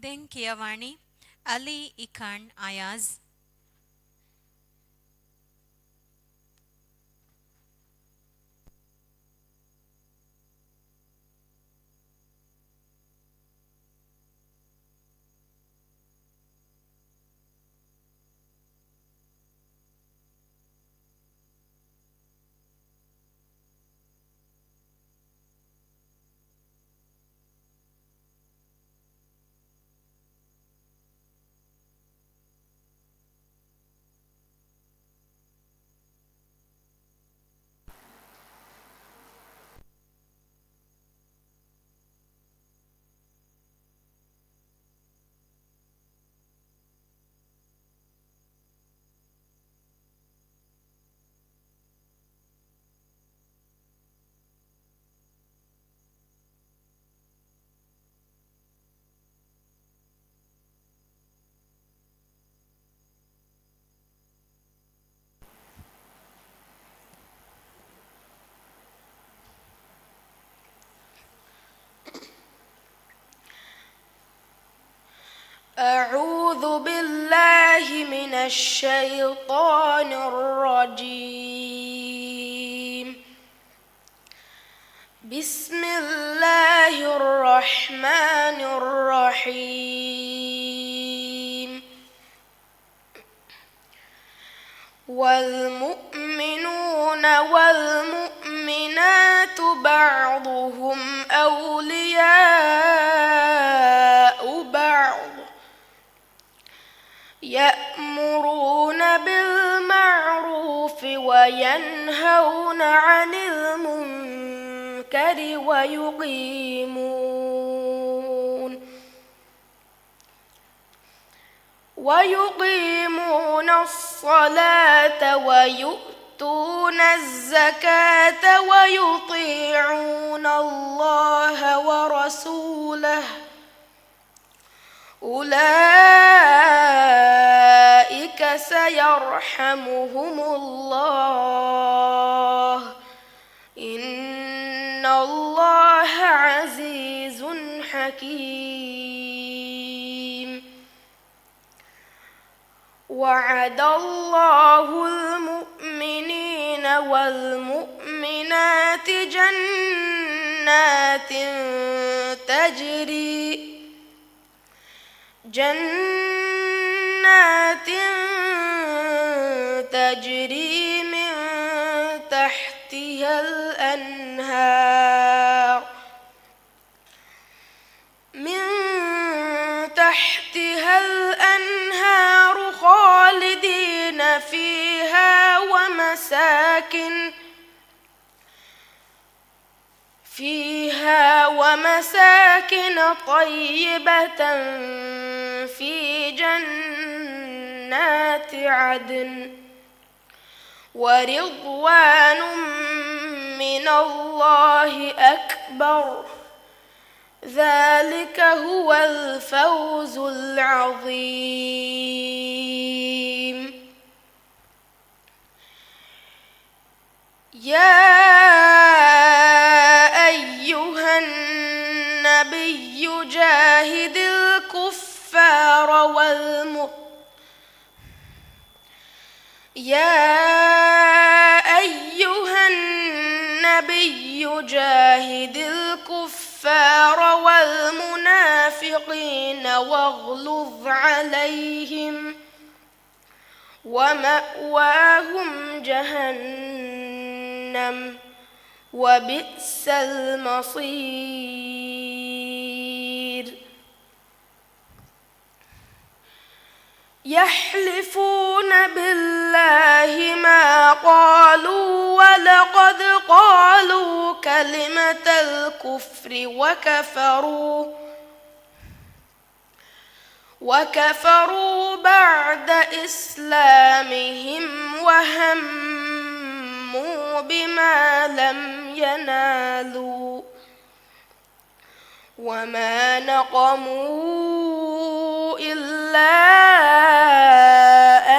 දැන් කියවන්නේ අලි ඉකන් අයාස් أعوذ بالله من الشيطان الرجيم. بسم الله الرحمن الرحيم. والمؤمنون والمؤمنات بعضهم أولياء بعض يأمرون بالمعروف وينهون عن المنكر ويقيمون الصلاة ويؤتون الزكاة ويطيعون الله ورسوله أولئك سيرحمهم الله إن الله عزيز حكيم. وعد الله المؤمنين والمؤمنات جنات تجري من تحتها الأنهار خالدين فيها ومساكن طيبة في جنات عدن ورضوان من الله أكبر ذلك هو الفوز العظيم. يا أيها النبي جاهد الكفار والمنافقين واغلظ عليهم ومأواهم جهنم وبئس المصير. يحلفون بالله ما قالوا ولقد قالوا كلمة الكفر وكفروا بعد إسلامهم وهموا بما لم ينالوا وما نقموا إلا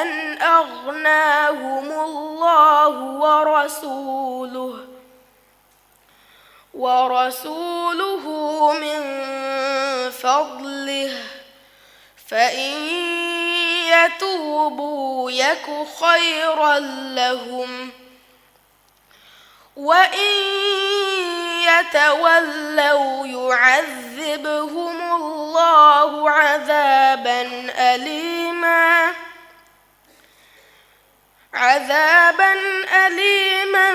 أن أغناهم الله ورسوله من فضله فإن يتوبوا يك خيرا لهم وإن يتولوا يعذبهم الله عذابا أليما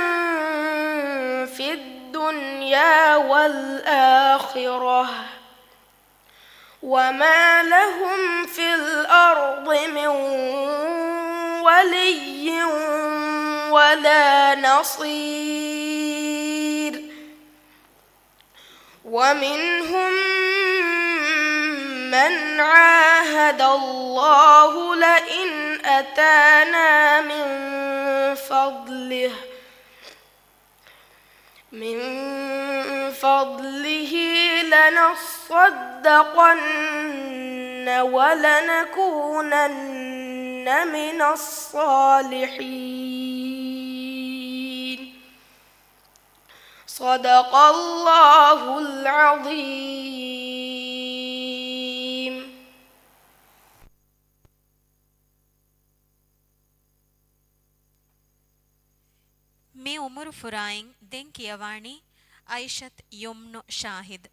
في الدنيا والآخرة وما لهم في الأرض من ولي ولا نصير. ومنهم من عاهد الله لئن أتانا من فضله لنصدقن ولنكونن من الصالحين. صدق الله العظيم. මේ උමරු ෆුරායින් දෙන් කියවානි අයිෂත් යොම්නු ෂාහිද්.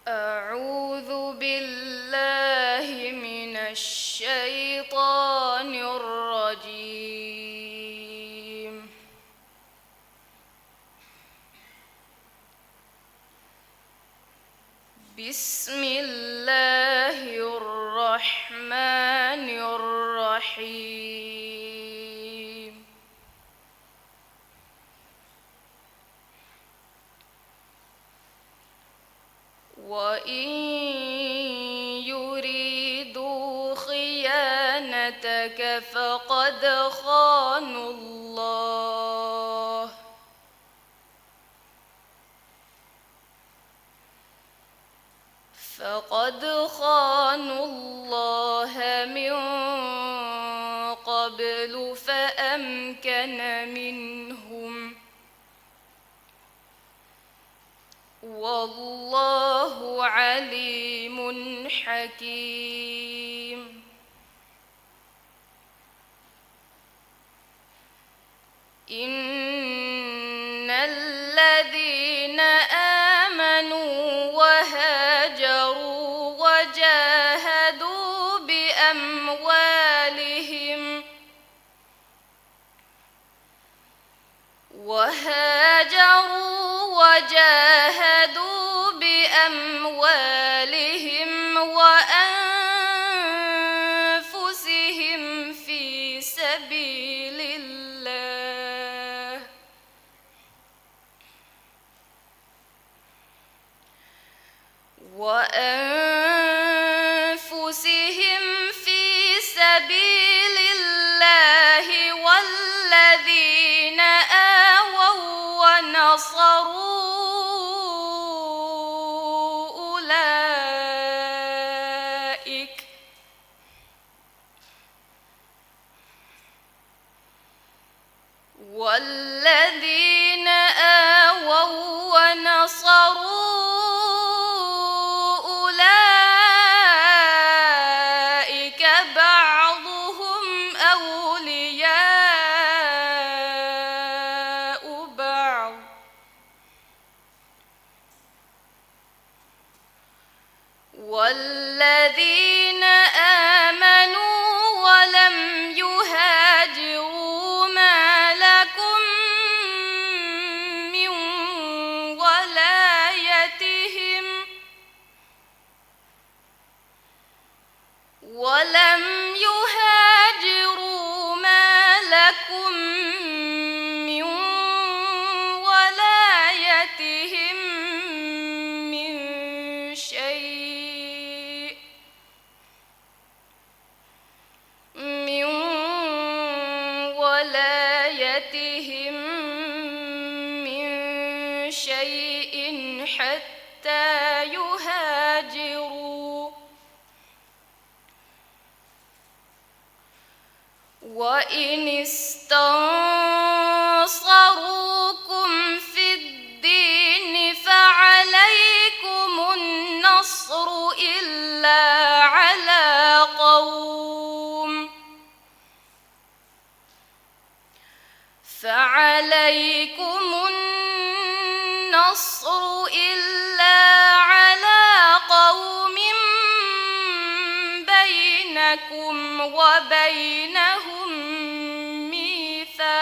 أعوذ بالله من الشيطان الرجيم. بسم الله الرحمن الرحيم. وإن يريدوا خيانتك فقد خانوا الله فقد خانوا الله من قبل فأمكن منهم والله عليم حكيم إن الذين آمنوا وهاجروا وجاهدوا بأموالهم وأنفسهم في سبيل الله والذين آووا ونصروا أولئك بعضهم أولياء بعض والذين آمنوا ولم يهاجروا ما لكم من ولايتهم من شيء حتى يهاجروا وإن استنصروكم في الدين فعليكم النصر إلا على قوم بينكم وبينهم ميثاق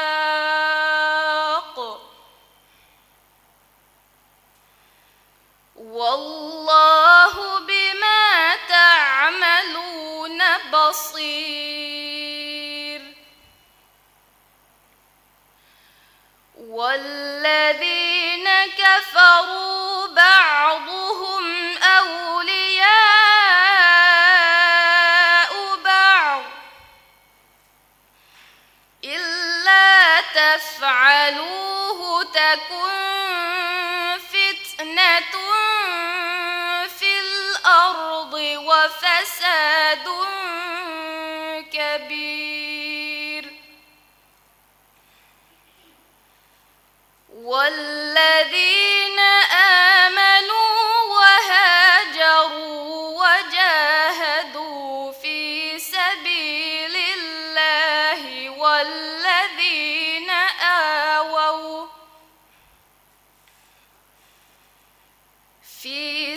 والله بما تعملون بصير والذين كفروا بعضهم أولياء بعض إلا تفعلوه تكن فتنة في الأرض وفساد كبير والذين آمنوا وهاجروا وجاهدوا في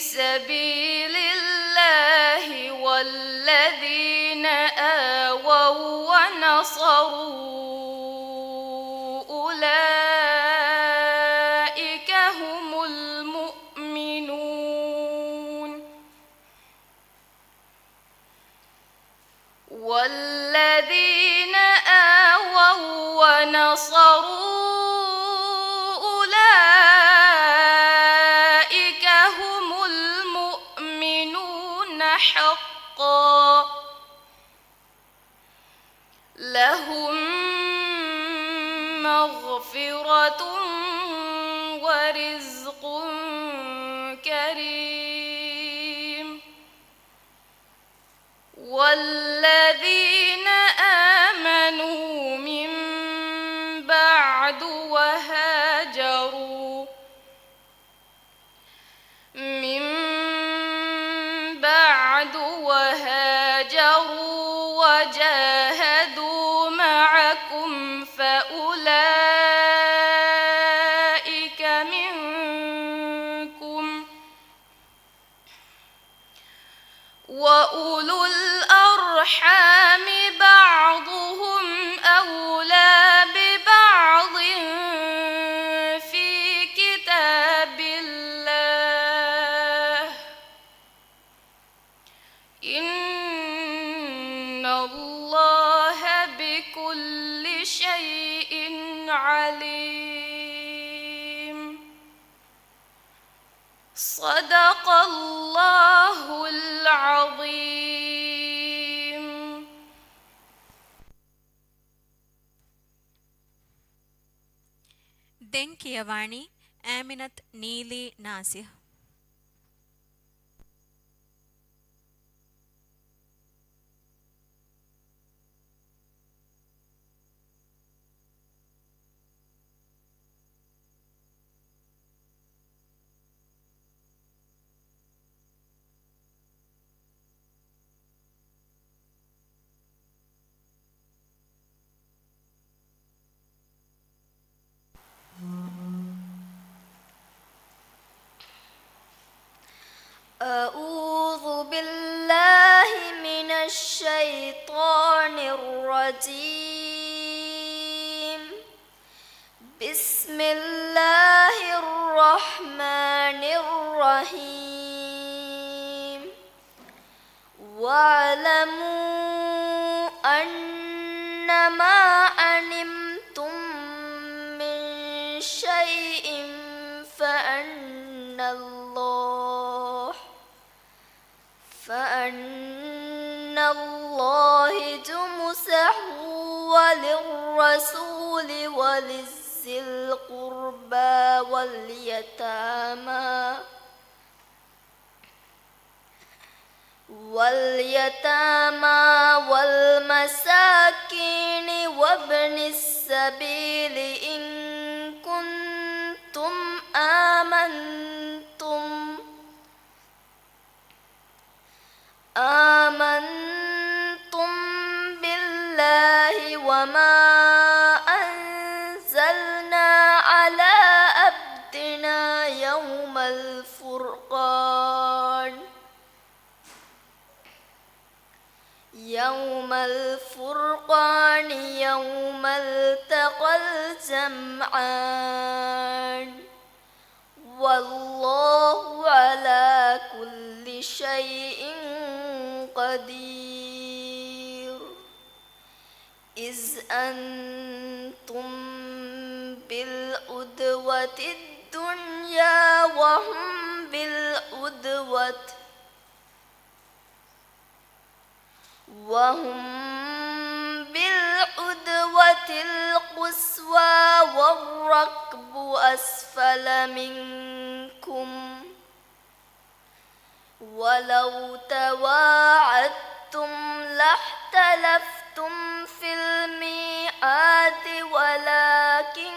سبيل الله والذين آووا ونصروا أولئك هم المؤمنون والذين آووا ونصروا أولئك هم المؤمنون حقا لهم مغفرة ورزق كريم والذين آمنوا من بعد وهاجروا وجاهدوا معكم فأولئك منكم وأولو الأرحام بعضهم أولى ببعض في كتاب الله إن الله بكل شيء عليم صدق الله العظيم. දැන් කියවani ඈමිනත් නීලි නාසිහ. أعوذ بالله من الشيطان الرجيم بسم الله الرحمن الرحيم واعلموا أنما علمتم من شيء فأن الله جمسه وللرسول ولذي القربى واليتامى والمساكين وابن السبيل إن كنتم آمنتم بالله وما أنزلنا على عبدنا يوم الفرقان يوم التقى الجمعان والله على كل شيء قدير إذ أنتم بالعدوة الدنيا وهم بالعدوة القصوى والركب أسفل منكم ولو تواعدتم لاختلفتم في الميعاد ولكن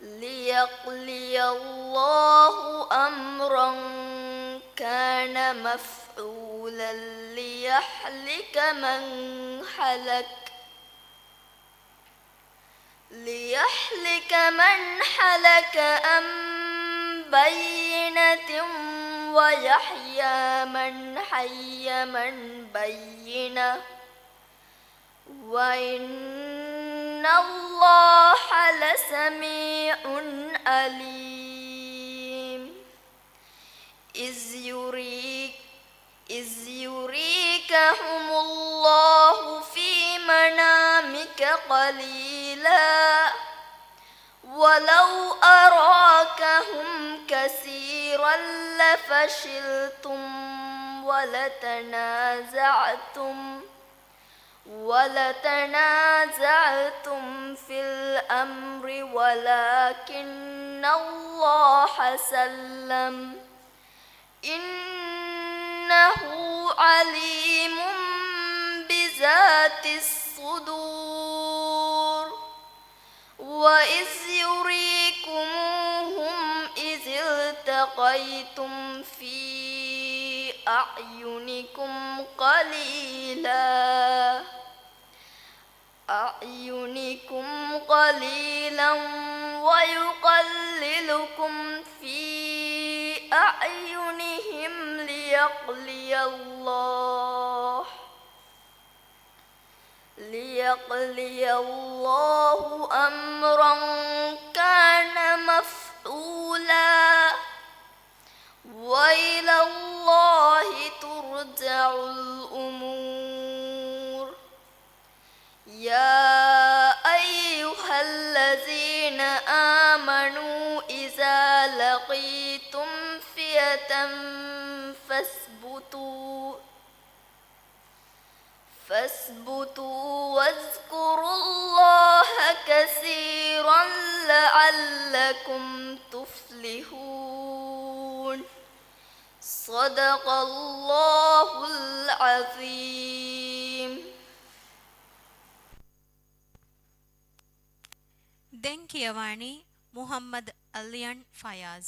ليقضي الله أمرا كان مفعولا ليهلك من حلك عن بينة ويحيى من حي من بينة وإن الله لسميع عليم إذ يريكهم الله في منامك قليلا ولو أراكهم كثيرا لفشلتم ولتنازعتم في الأمر ولكن الله سلم إنه عليم بذات الصدور وإذ يريكموهم إذ التقيتم في أعينكم قليلا ويقللكم في أعينهم ليقضي الله أمرا كان مفعولا وإلى الله ترجع الأمور يا أيها الذين آمنوا إذا لقيتم فئة فاثبتوا واذكروا الله كثيرا لعلكم تفلحون صدق الله العظيم. දැන් කියවන්නේ මුහම්මද් අලියන් ෆයාස්.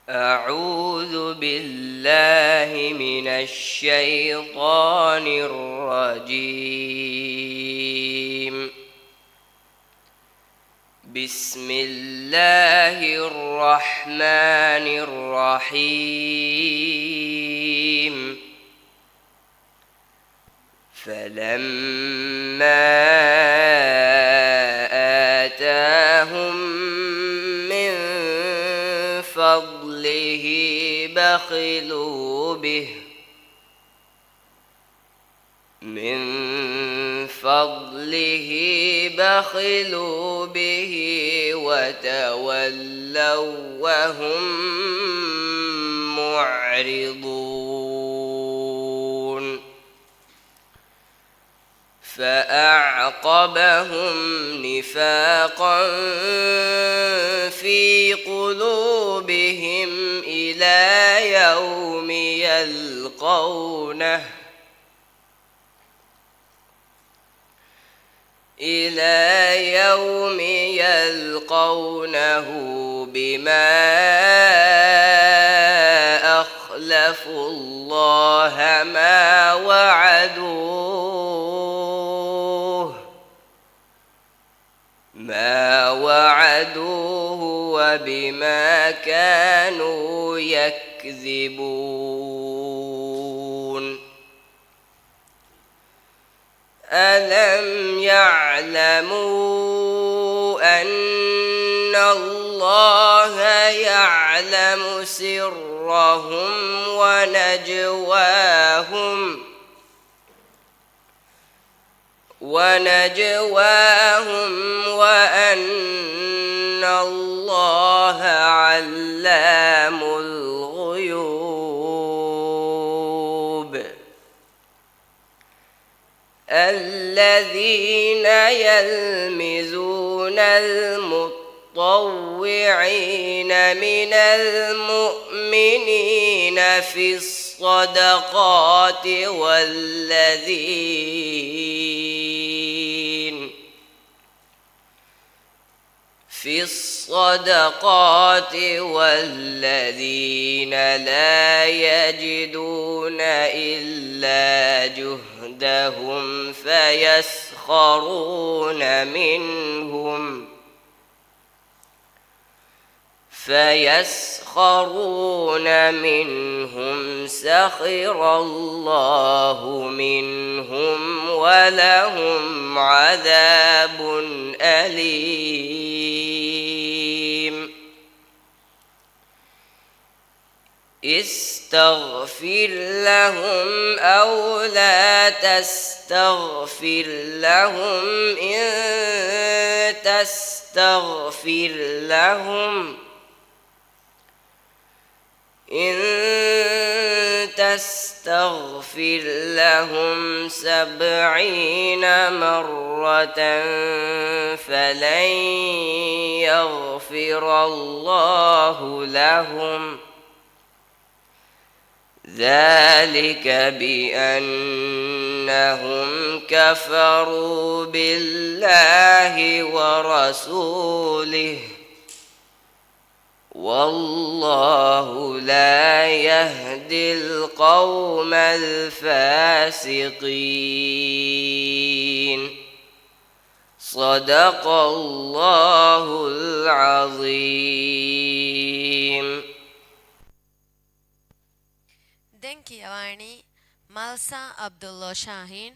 أعوذ بالله من الشيطان الرجيم. بسم الله الرحمن الرحيم. فلما آتاهم من فضله بخلوا به وتولوا وهم معرضون. فأعقبهم نفاقا في قلوبهم إلى يوم يلقونه بما أخلفوا الله ما وعدوه وبما كانوا يكذبون. ألم يعلموا أن الله يعلم سرهم ونجواهم وأن الله علام الغيوب. الذين يلمزون المطوعين من المؤمنين في الصدقات والذين لا يجدون إلا جهدهم فيسخرون منهم سخر الله منهم ولهم عذاب أليم استغفر لهم أو لا تستغفر لهم إن تستغفر لهم 70 مرة فلن يغفر الله لهم ذلك بأنهم كفروا بالله ورسوله والله لا يهدي القوم الفاسقين صدق الله العظيم. දැන් කියවන්නේ මල්සා අබ්දුල්ලා ෂාහින්.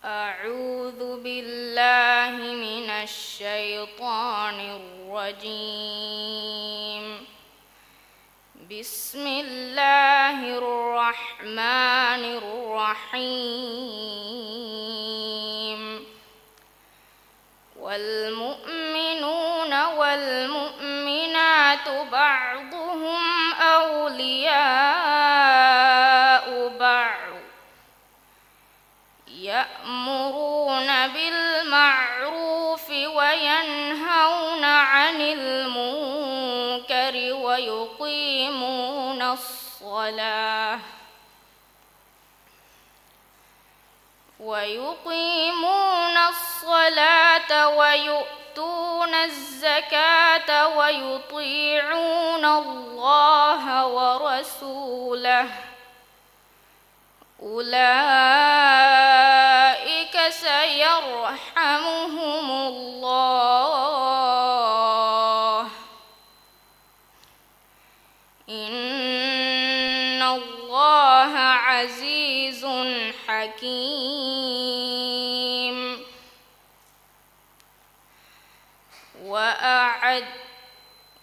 أعوذ بالله من الشيطان الرجيم. بسم الله الرحمن الرحيم. والمؤمنون والمؤمنات بعضهم أولياء بعض يأمرون بالمعروف وينهون عن المنكر ويقيمون الصلاة ويؤتون الزكاة ويطيعون الله ورسوله أولئك سيرحمهم الله إن الله عزيز حكيم.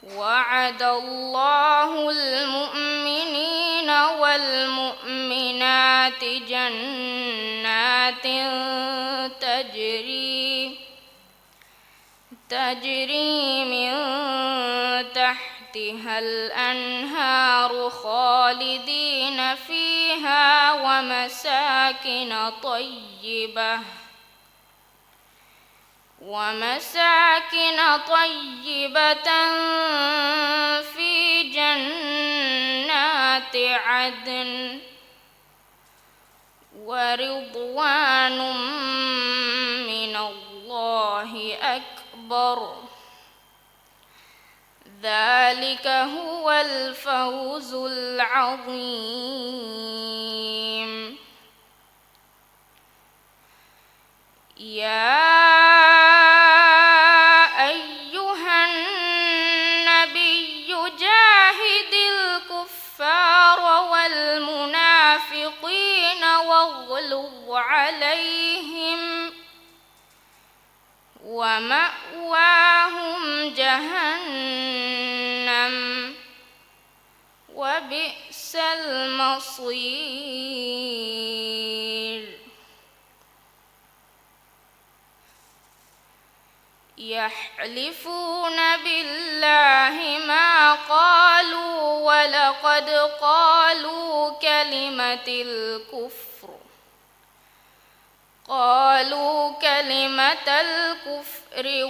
وعد الله المؤمنين والمؤمنات جنات تجري من تحتها الأنهار خالدين فيها ومساكن طيبة في جنات عدن ورضوان من الله أكبر ذلك هو الفوز العظيم. يا أيها النبي جاهد الكفار والمنافقين واغلظ عليهم ومأواهم جهنم وبئس المصير. يحلفون بالله ما قالوا ولقد قالوا كلمة الكفر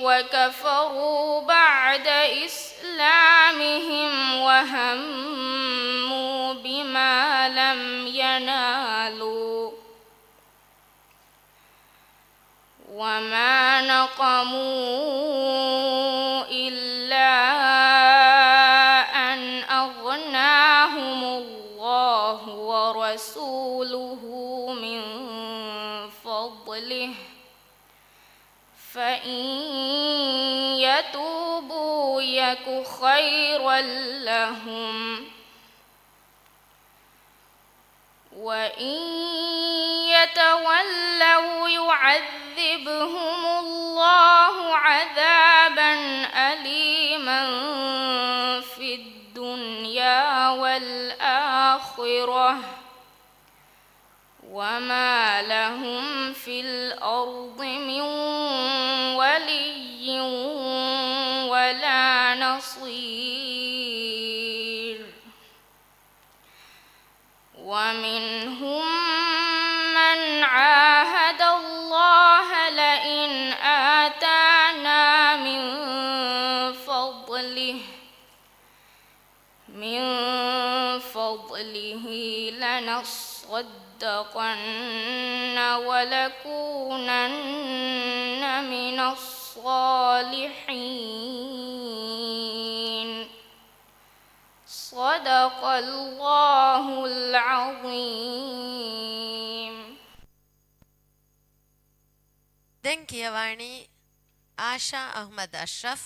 وكفروا بعد إسلامهم وهموا بما لم ينالوا وما نقموا إلا أن أغناهم الله ورسوله من فضله فإن يتوبوا يك خيرا لهم وإن يتولوا يعذبهم الله عذابا أليما في الدنيا والآخرة وما لهم في الأرض من ولي ولا نصير ومنهم من عاهد الله لئن آتانا من فضله لنصدقن ولكونن من الصالحين صدق الله العظيم. දැන් කියවන්නේ ආෂා අහ්මද් අෂ්රෆ්.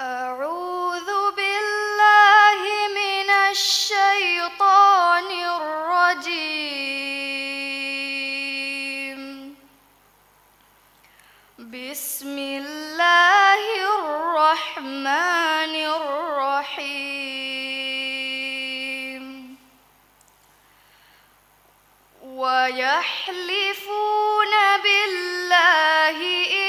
أعوذ بالله من الشيطان الرجيم. بسم الله الرحمن الرحيم. ويحلفون بالله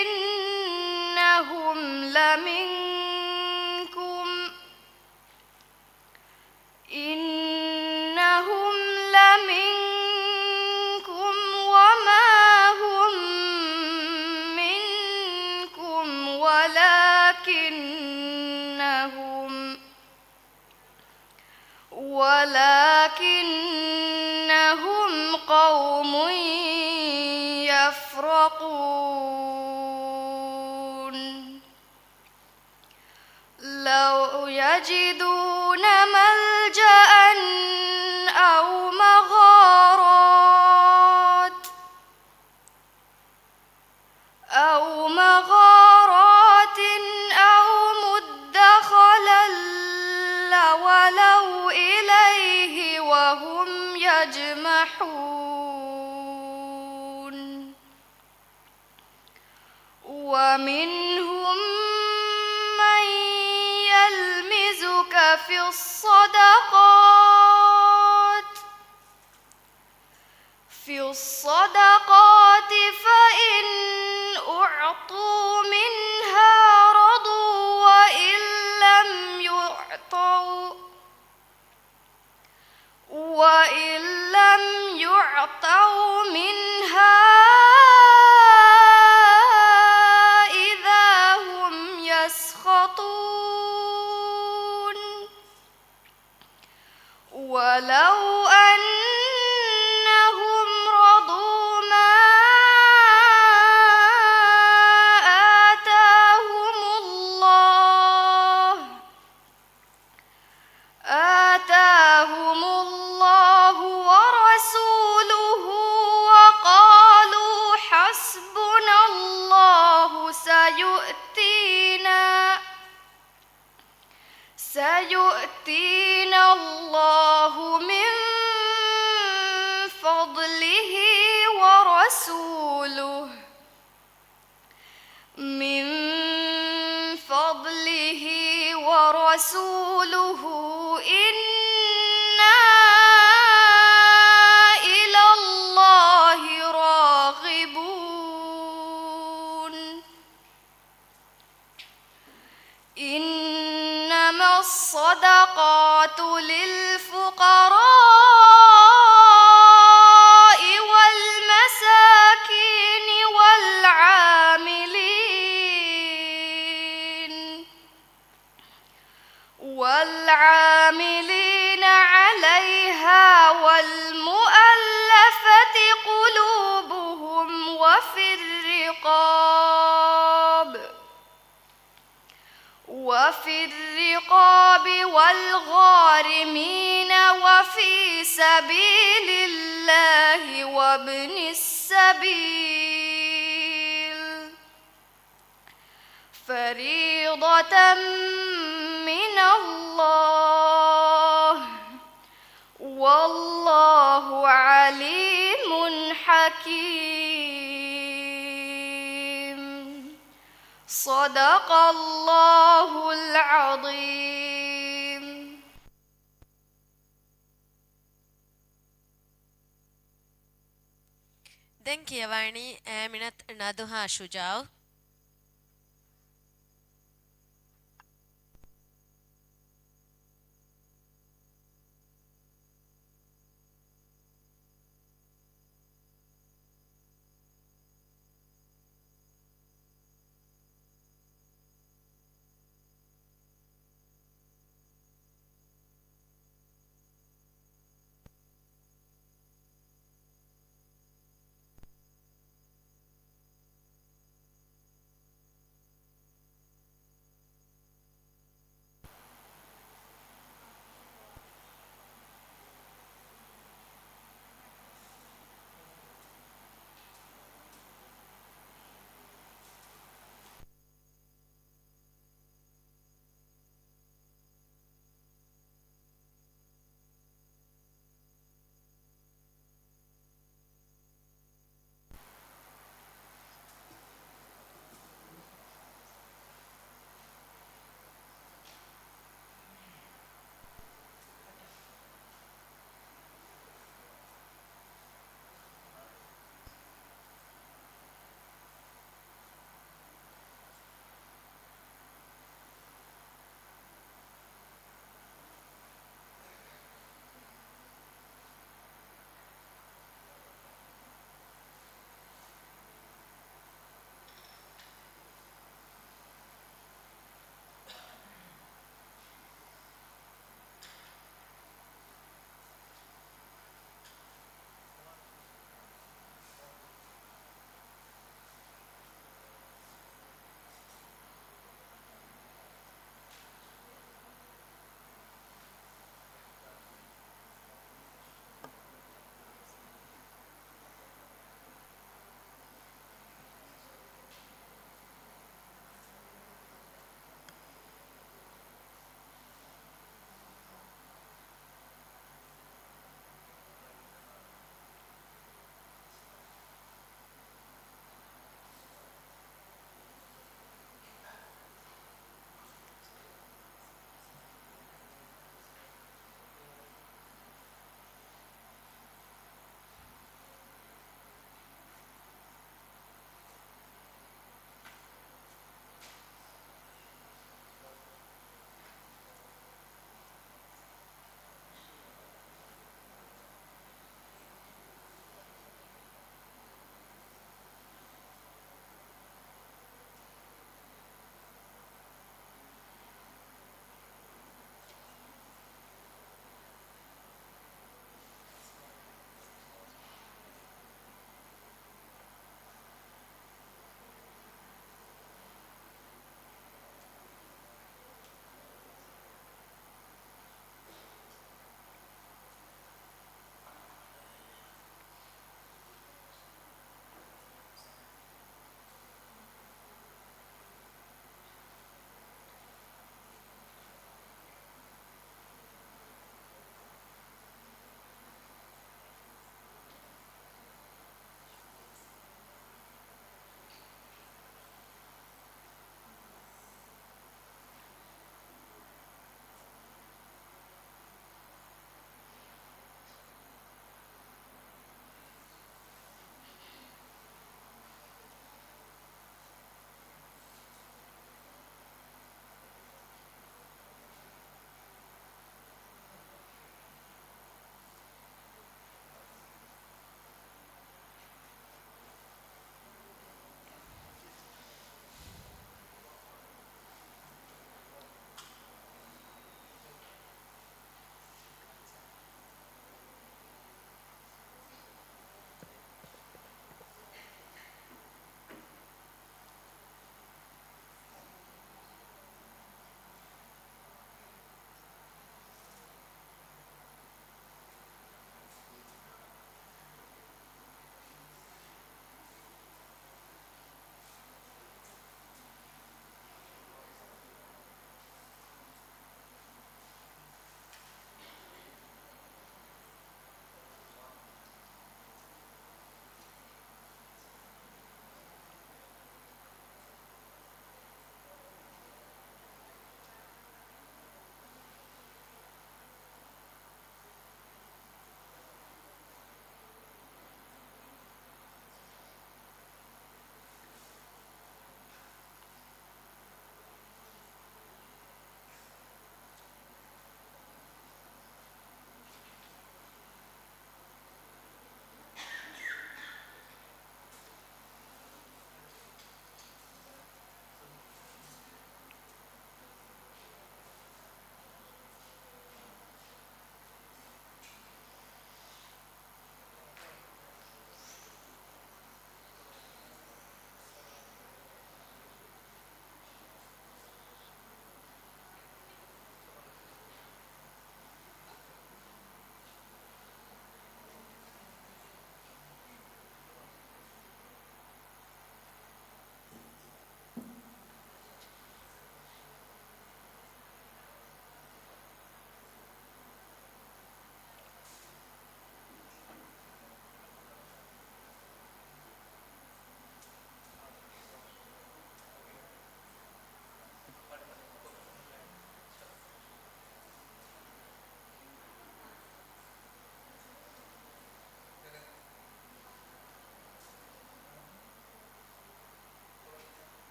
إنهم لمنكم وما هم منكم ولكنهم قوم يفرقون. لو يجدون ملجأ أو مغارات أو مدخلا لولوا إليه وهم يجمحون. ومنهم من يلمزك في الصدقات فإن أعطوا منها رضوا وإن لم يعطوا منها إذا هم يسخطون. ولو أنهم سيؤتينا الله من فضله ورسوله إنا إلى الله راغبون إنما الصدقات للفقراء والمساكين والعاملين عليها والمؤلفة قلوبهم وفي الرقاب والغارمين وفي سبيل الله وابن السبيل فريضة من الله والله عليم حكيم صدق الله العظيم. දැන් කියවන්නේ ඈමිනත් නදුහා ශුජාව්.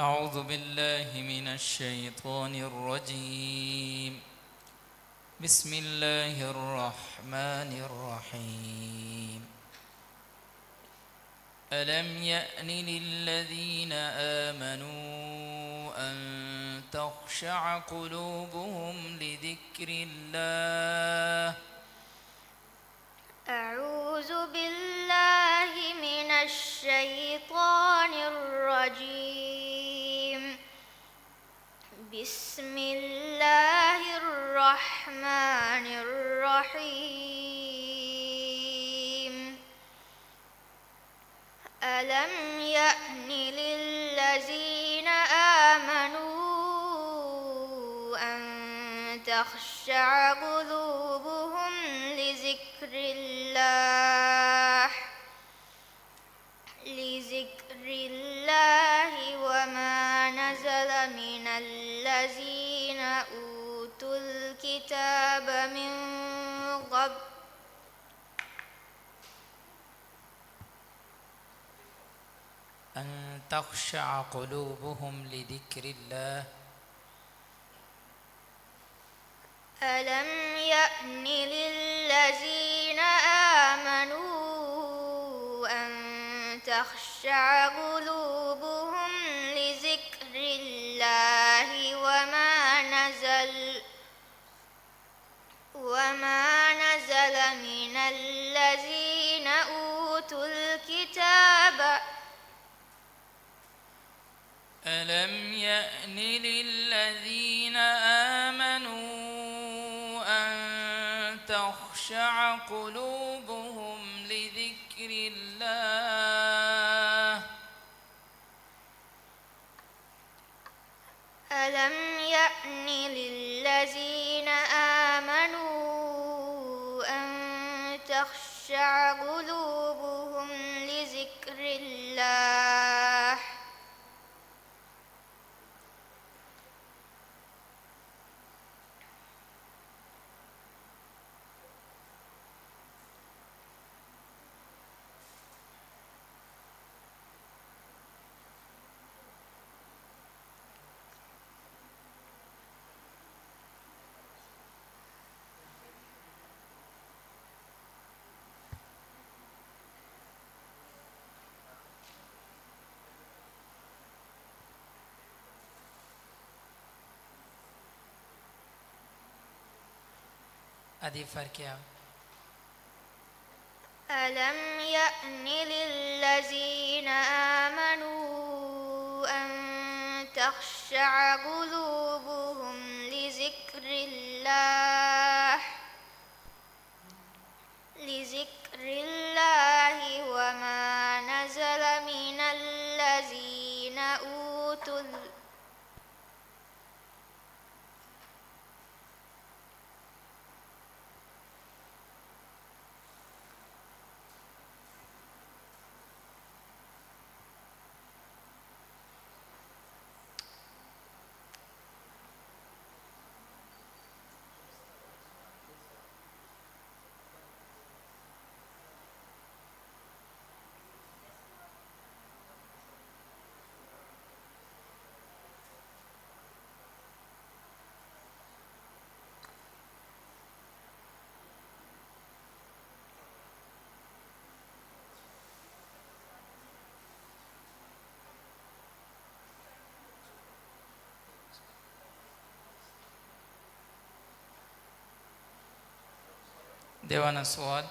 أعوذ بالله من الشيطان الرجيم. بسم الله الرحمن الرحيم. ألم يأن للذين آمنوا أن تخشع قلوبهم لذكر الله. أعوذ بالله من الشيطان الرجيم. بسم الله الرحمن الرحيم. ألم يأن للذين آمنوا أن تخشع قلوبهم لذكر الله وما نزل من الذين أوتوا الكتاب من قبل أن تخشع قلوبهم لذكر الله. ألم يأن للذين آمنوا أن تخشع قلوبهم لذكر الله وما نزل من الذين أوتوا الكتاب. ألم يأن للذين آمنوا أن تخشع قلوبهم لذكر الله. ألم يأن للذين آمنوا أن تخشع قلوبهم لذكر الله. أدي فرق. ألم يأن للذين آمنوا أن تخشع قلوبهم لذكر الله وما نزل من الذين أوتوا देवाना सवाल.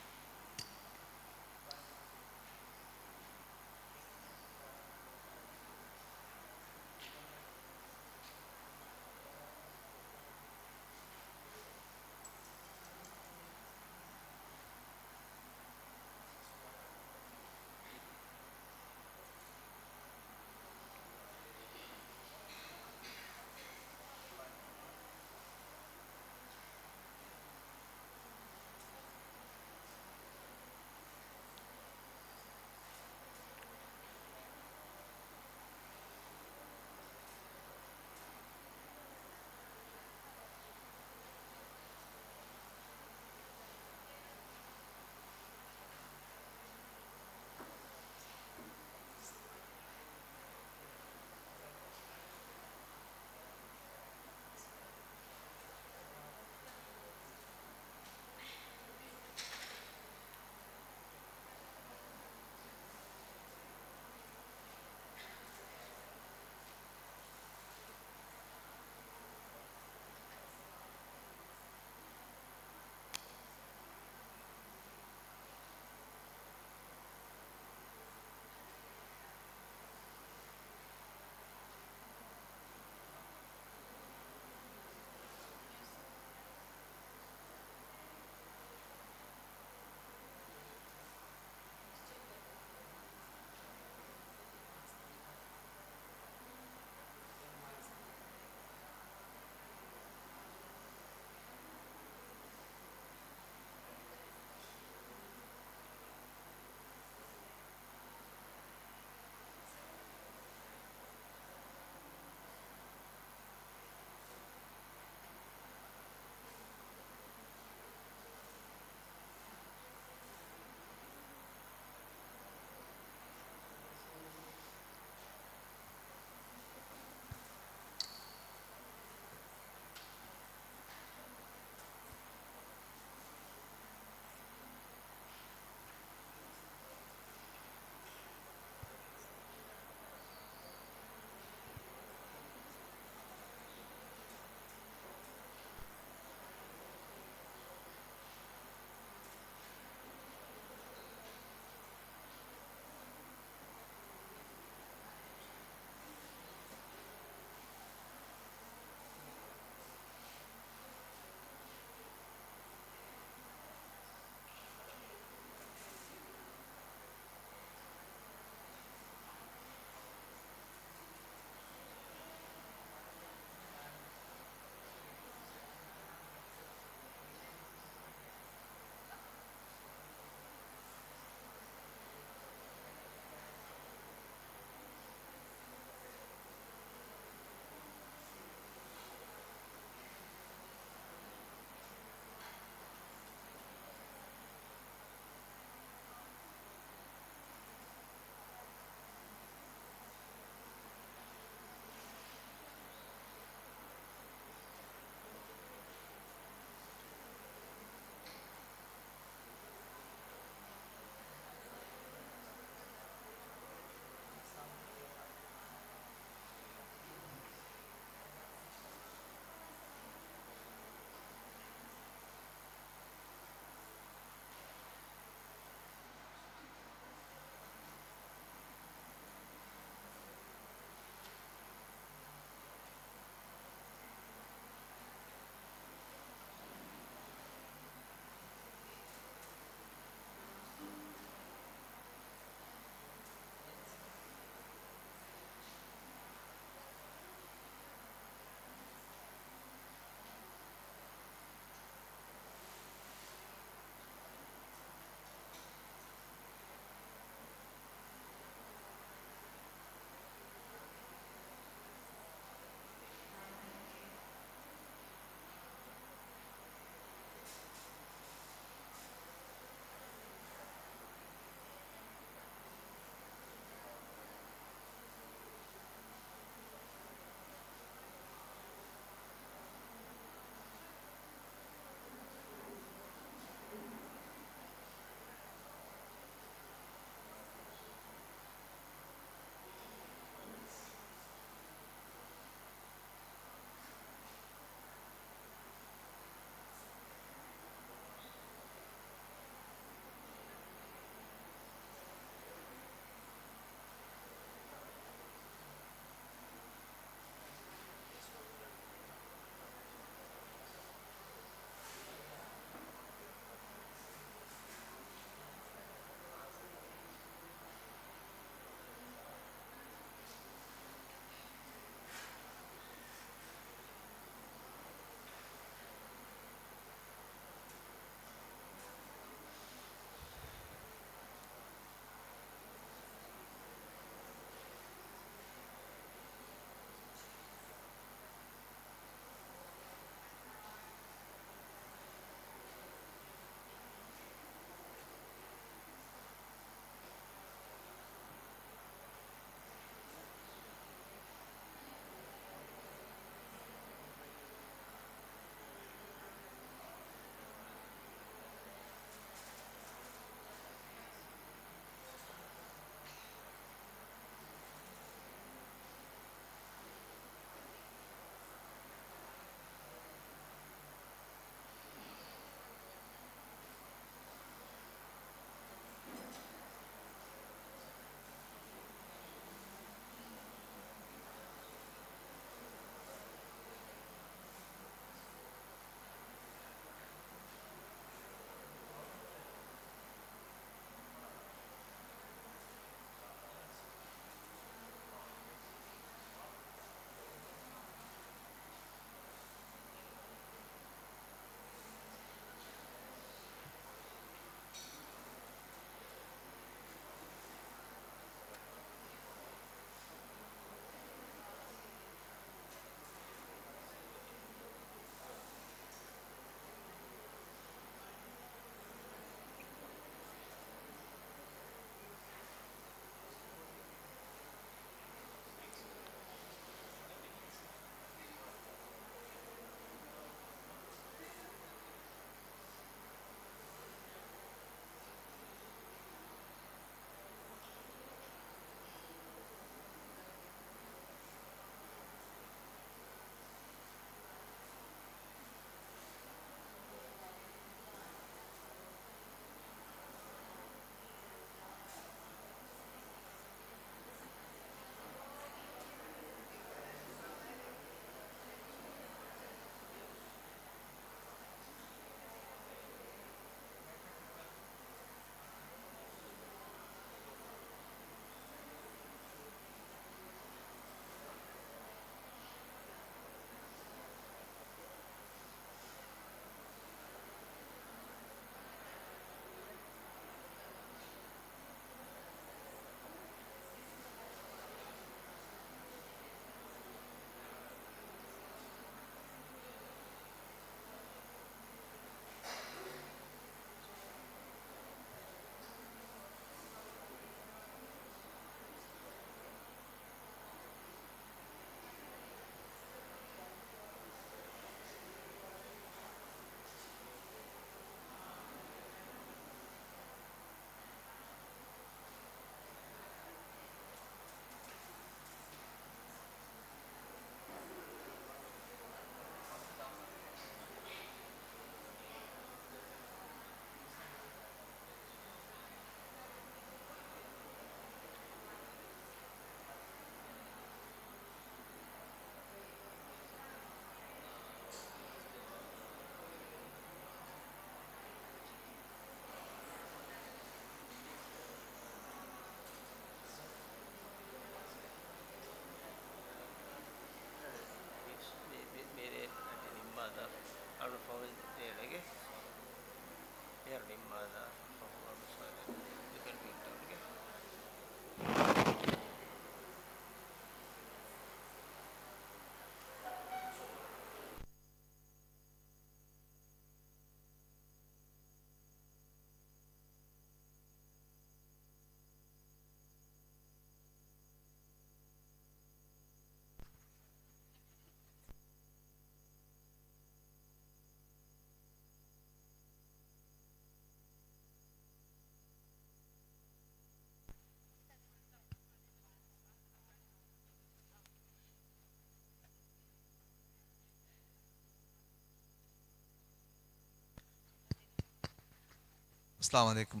Assalamu alaikum.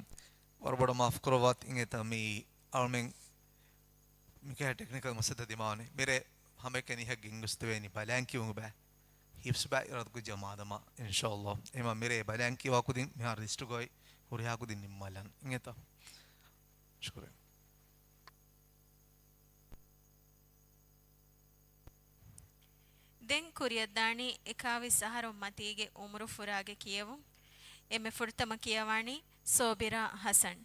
Warbada maaf karo wat ingeta mi almeng mi kaya technical masada dimane. Mere hame kani hag ingustwe ni balanki ungu ba. Hips ba irad ku jamada ma inshallah. Ema mere balanki wa kudin mi har listu goy huri ha kudin nimmalan. Ingeta. Shukran. ದೆನ್ ಕುರಿಯದ್ದಾಣಿ ಎಕಾವಿ ಸಹರು ಮತಿಗೆ ಉಮ್ರು ಫುರಾಗೆ ಕಿಯವು ಎಮ್ಮೆ ಫುರ್ತಮ ಕಿಯವಾಣಿ ಸೋಬಿರಾ ಹಸನ್.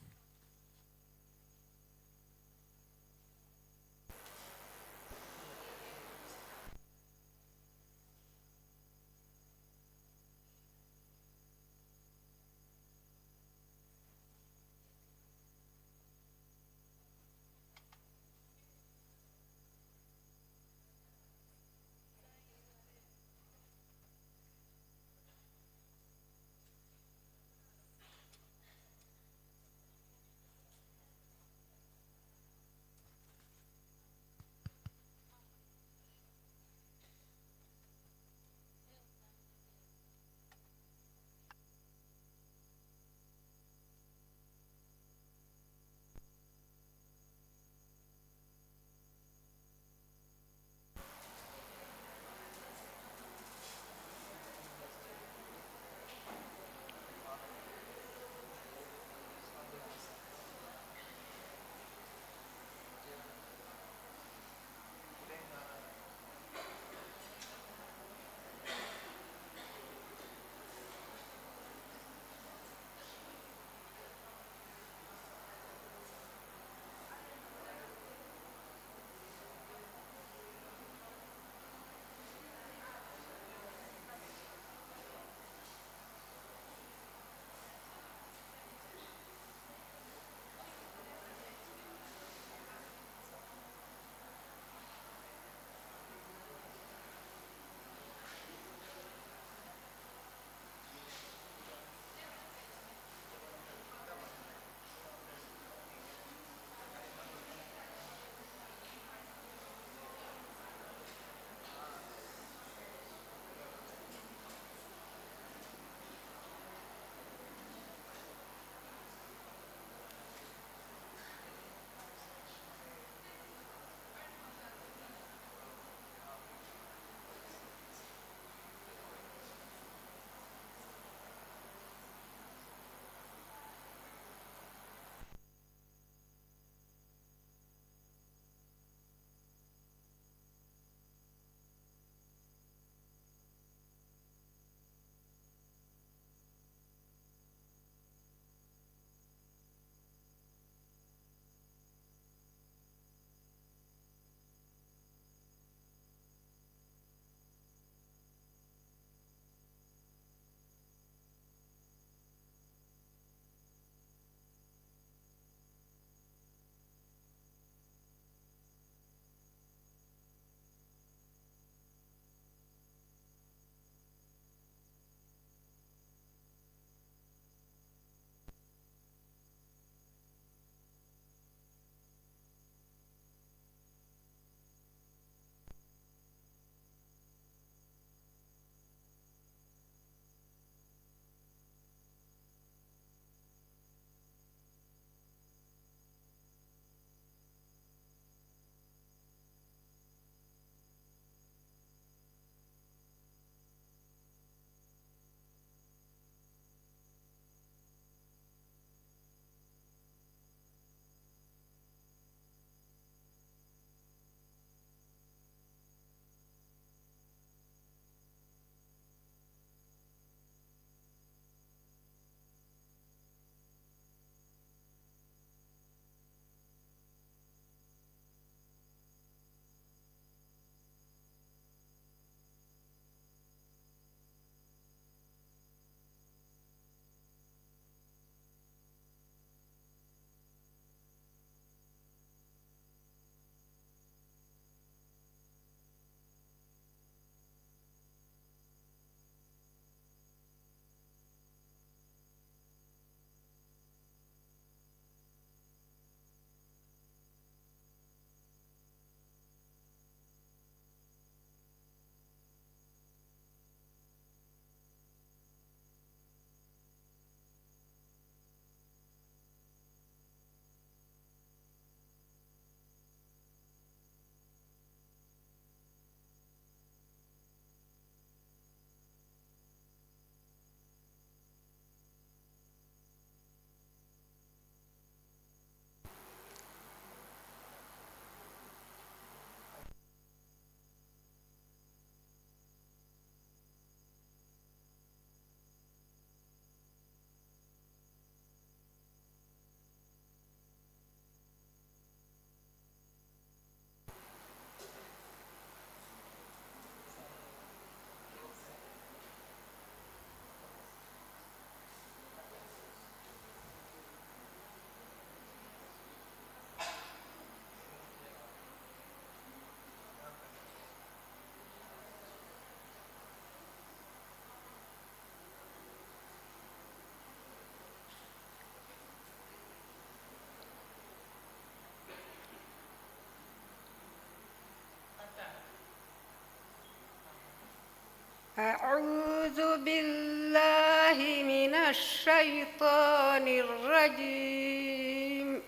أعوذ بالله من الشيطان الرجيم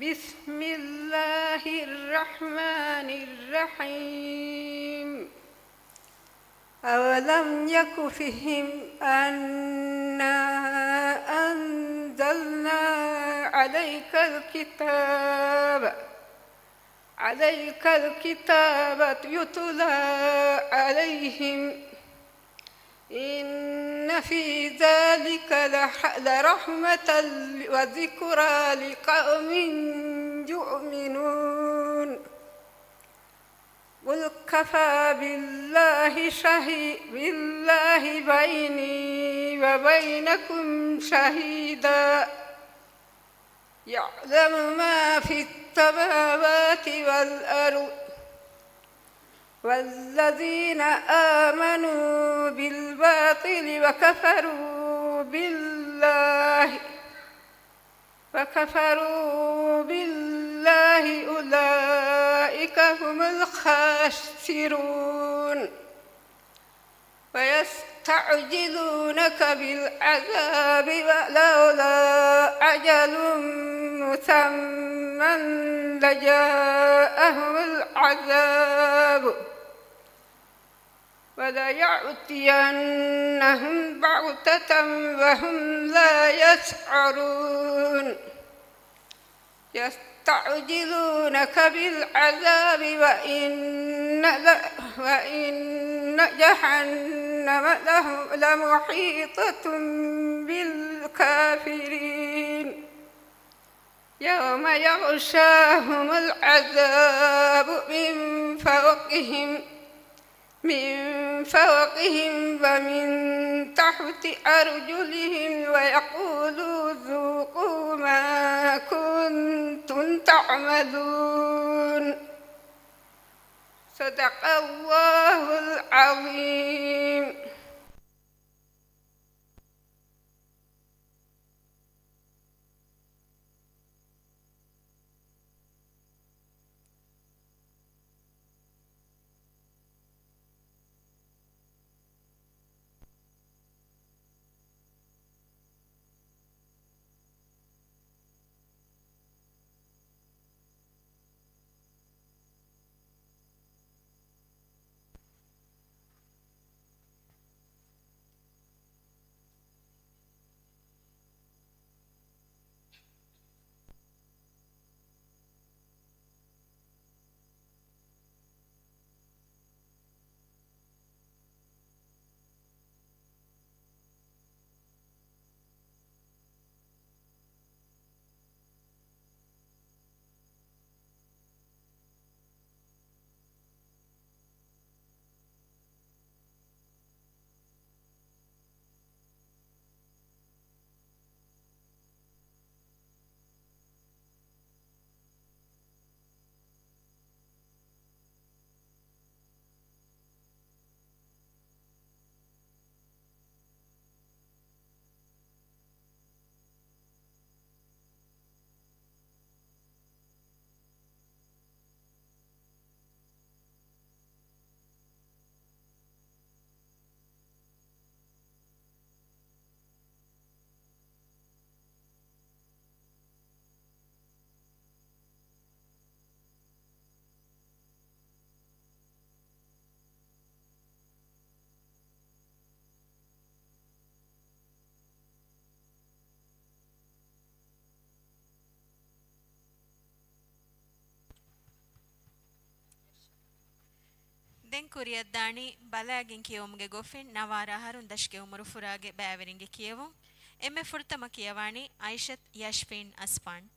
بسم الله الرحمن الرحيم أولم يك فيهم أنا أنزلنا عليك الكتاب يتلى عليهم إن في ذلك لرحمة وذكرى لقوم يؤمنون قل كفى بالله بيني وبينكم شهيدا يعلم ما في السماوات والأرض والذين آمنوا بالباطل وكفروا بالله أولئك هم الخاسرون ويستعجلونك بالعذاب ولولا أجل مسمى لجاءهم العذاب وليأتينهم بغتة وهم لا يشعرون يستعجلونك بالعذاب وإن جهنم لمحيطة بالكافرين يوم يغشاهم العذاب من فوقهم ومن تحت أرجلهم ويقولوا ذوقوا ما كنتم تعملون صدق الله العظيم. ದೆನ್ ಕುರಿಯದ್ದಾಣಿ ಬಲಾಗಿನ್ ಕಿಯೋಮ್ಗೆ ಗೊಫಿನ್ ನವಾರ ಹರುನ್ ದಶ್ಗೆ ಉಮರು ಫುರಾಗೆ ಬ್ಯಾವೆರಿಂಗೆ ಕಿಯವು ಎಮ್ಮೆ ಫುರ್ತಮ ಕಿಯವಾಣಿ ಐಷತ್ ಯಶ್ಫೀನ್ ಅಸ್ಫಾನ್.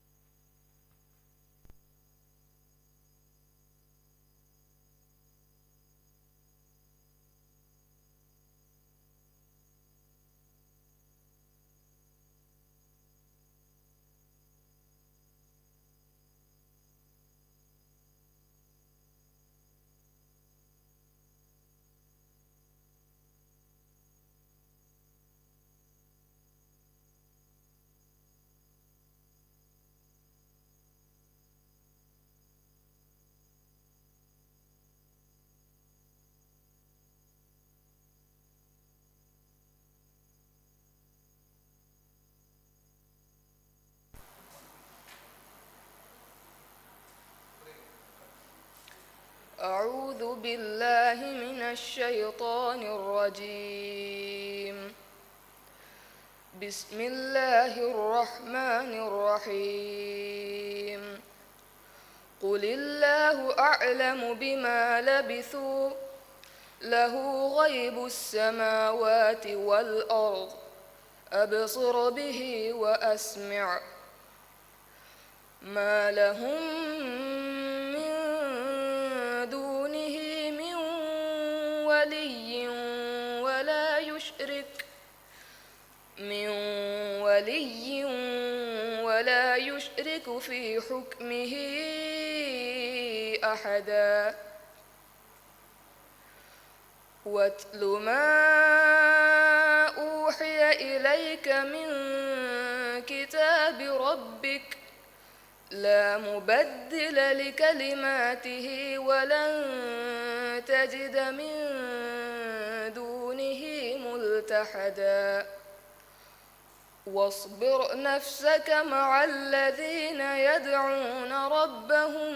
أعوذ بالله من الشيطان الرجيم. بسم الله الرحمن الرحيم. قل الله أعلم بما لبثوا له غيب السماوات والأرض أبصر به وأسمع ما لهم من دونه من ولي ولا يشرك في حكمه أحدا. واتل ما أوحي إليك من كتاب ربك لا مبدل لكلماته ولن تجد من دونه ملتحدا. واصبر نفسك مع الذين يدعون ربهم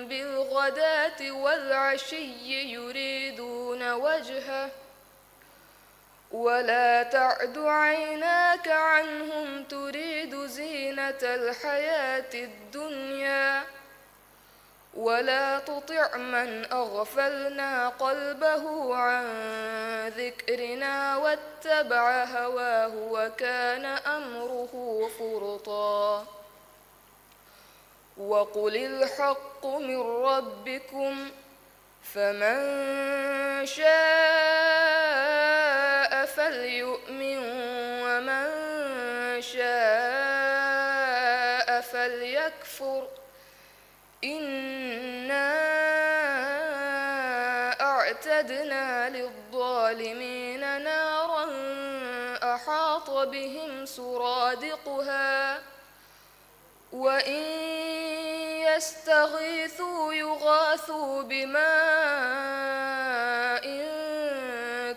بالغداة والعشي يريدون وجهه ولا تعد عيناك عنهم تريد زينة الحياة الدنيا ولا تطع من أغفلنا قلبه عن ذكرنا واتبع هواه وكان أمره فرطا. وقل الحق من ربكم فمن شاء فليؤمن ومن شاء فليكفر. إنا أعتدنا للظالمين نارا أحاط بهم سرادقها وإن يستغيثوا يغاثوا بماء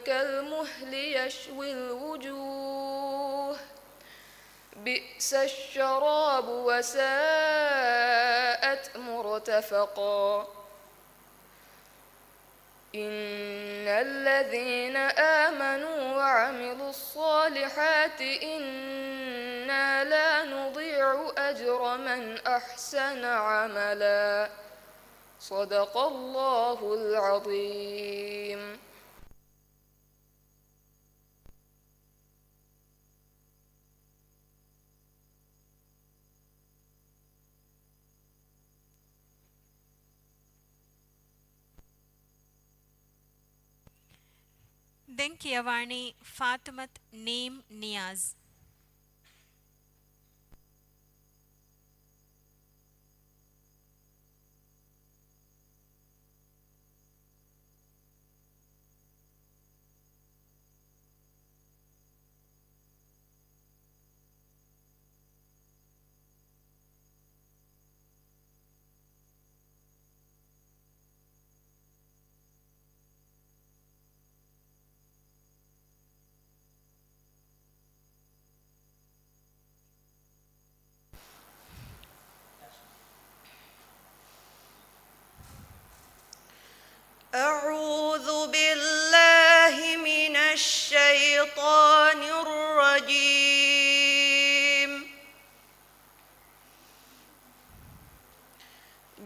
كالمهل يشوي الوجوه بئس الشراب وساءت مرتفقا. إن الذين آمنوا وعملوا الصالحات إنا لا نضيع أجر من أحسن عملا. صدق الله العظيم. දැන් කියවන්නේ ෆාතිමත් නීම් නියාස්. أعوذ بالله من الشيطان الرجيم.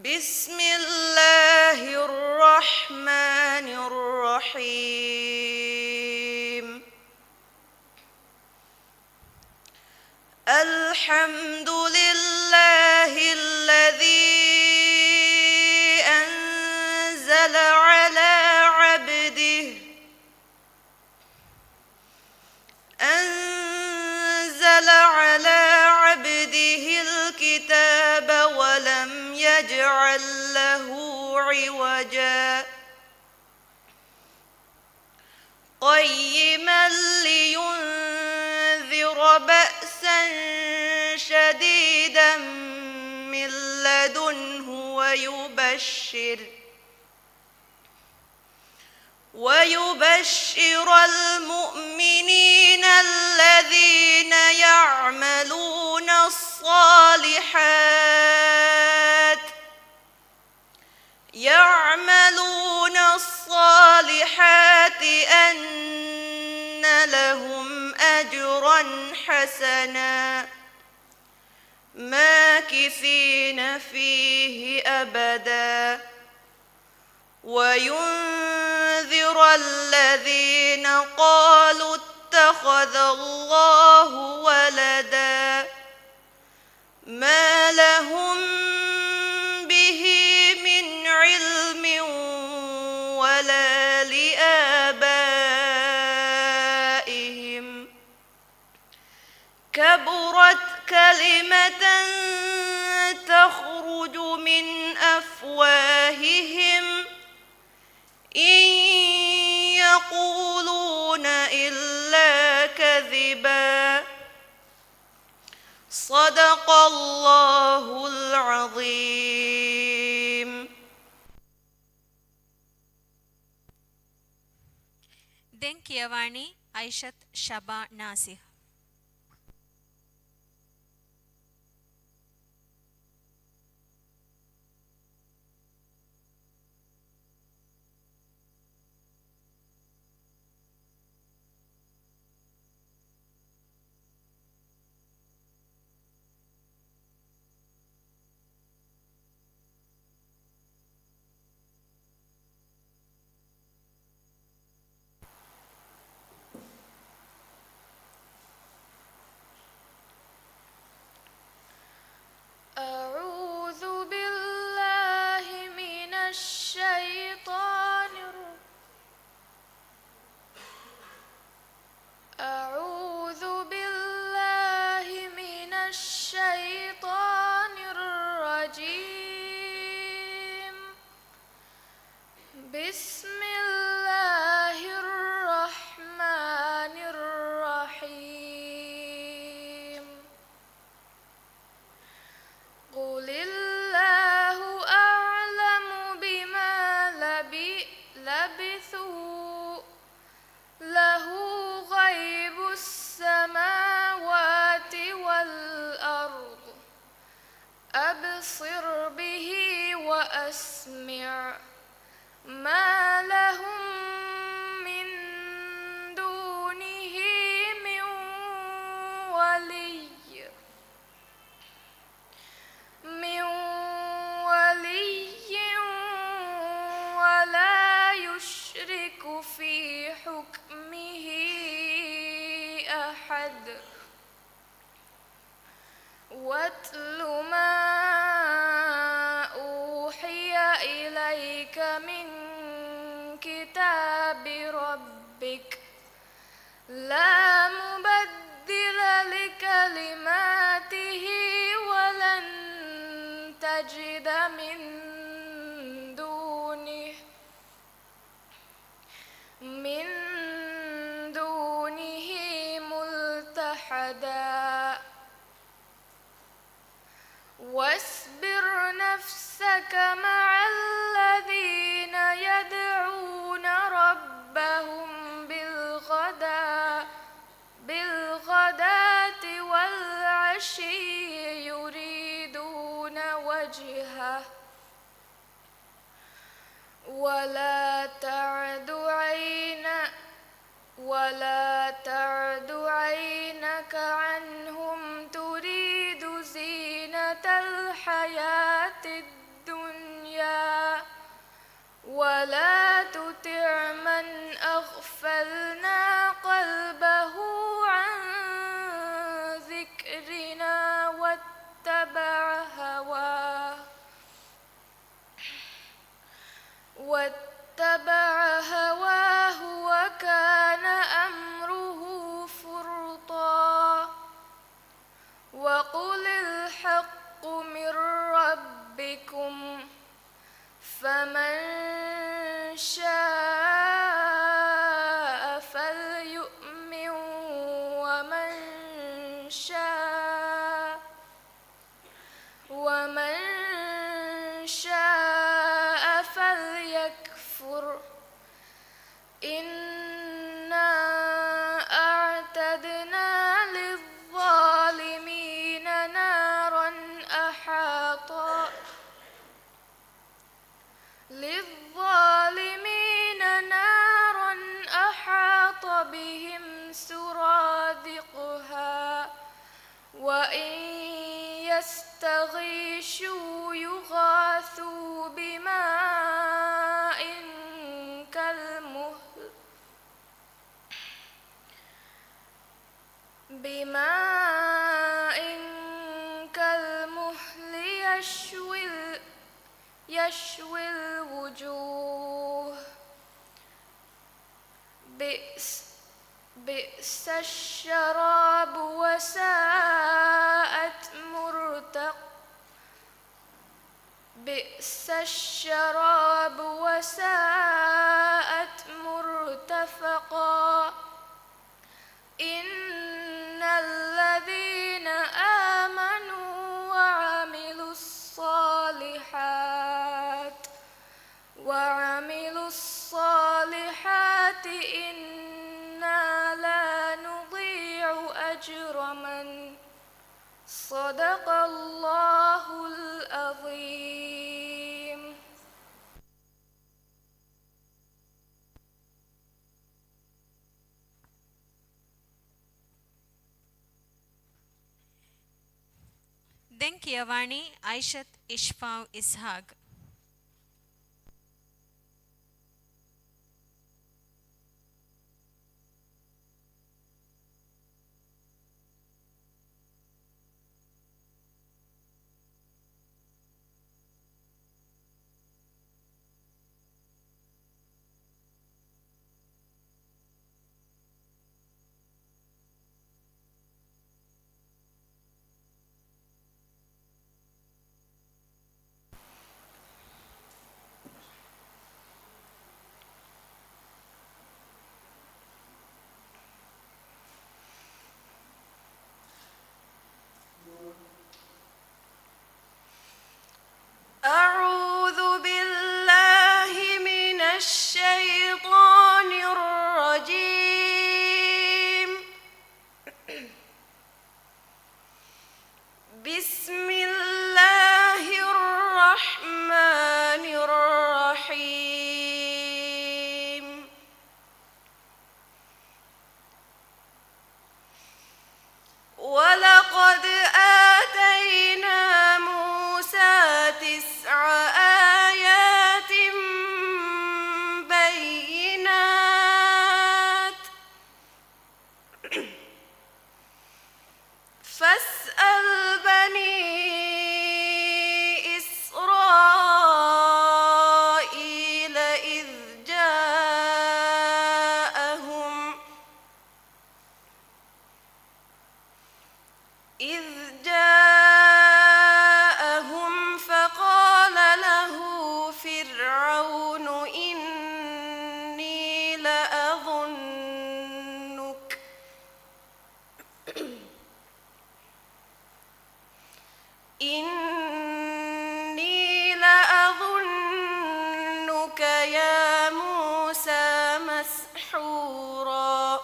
بسم الله الرحمن الرحيم. الحمد لله الذي أنزل على عبده الكتاب ولم يجعل له عوجا قيما لينذر بأسا شديدا من لدنه ويبشر المؤمنين الذين يعملون الصالحات أجرا حسنا ماكثين فيه أبدا وينذر الذين قالوا اتخذ الله ولدا ما لهم به من علم ولا لآبائهم كبرت كلمة تخرج من أفواههم إن يقولون إلا كذبا صدق الله العظيم. දැන් කියවන්නේ අයිෂත් ෂබා නාසිර්. أعوذ بالله من الشيطان أعوذ بالله من الشيطان الرجيم بسم الله الرحمن الرحيم قل الله أعلم بما لبثوا له غيب السماوات والأرض أبصر به وأسمع ما لهم من دونه من ولي ولا يشرك في حكمه أحد واتل ما أوحي إليك من كتاب ربك لا مبدل لكلماته ولن تجد من دونه ملتحدا واصبر نفسك مع الذين يدعون ربهم بالغداة والعشي يريدون وجهه ولا تعد عينك عنهم تريد زينة الحياة الدنيا ولا تطع من أغفلنا قلبه عن ذكرنا واتبع هواه وكان أمره فرطا وقل الحق من ربكم فمن شاء فليؤمن ومن شاء فليكفر إنا أعتدنا للظالمين نارا أحاط بهم سرادقها يستغيثوا يغاثوا بماء كالمهل يشوي الوجوه بئس الشراب وساءت مرتفقا إن الذين آمنوا وعملوا الصالحات إنا لا نضيع أجر من صدق الله العظيم. දැන් කියවන්නේ අයිෂත් ඉෂ්ෆාව් ඉස්හාක්. أعوذ بالله من الشيطان الرجيم. بسم الله الرحمن الرحيم. ولقد آتينا موسى 9 آيات بينات فاسأل بني إسرائيل إذ جاءهم فقال له فرعون إني لأظنك يا موسى مسحورا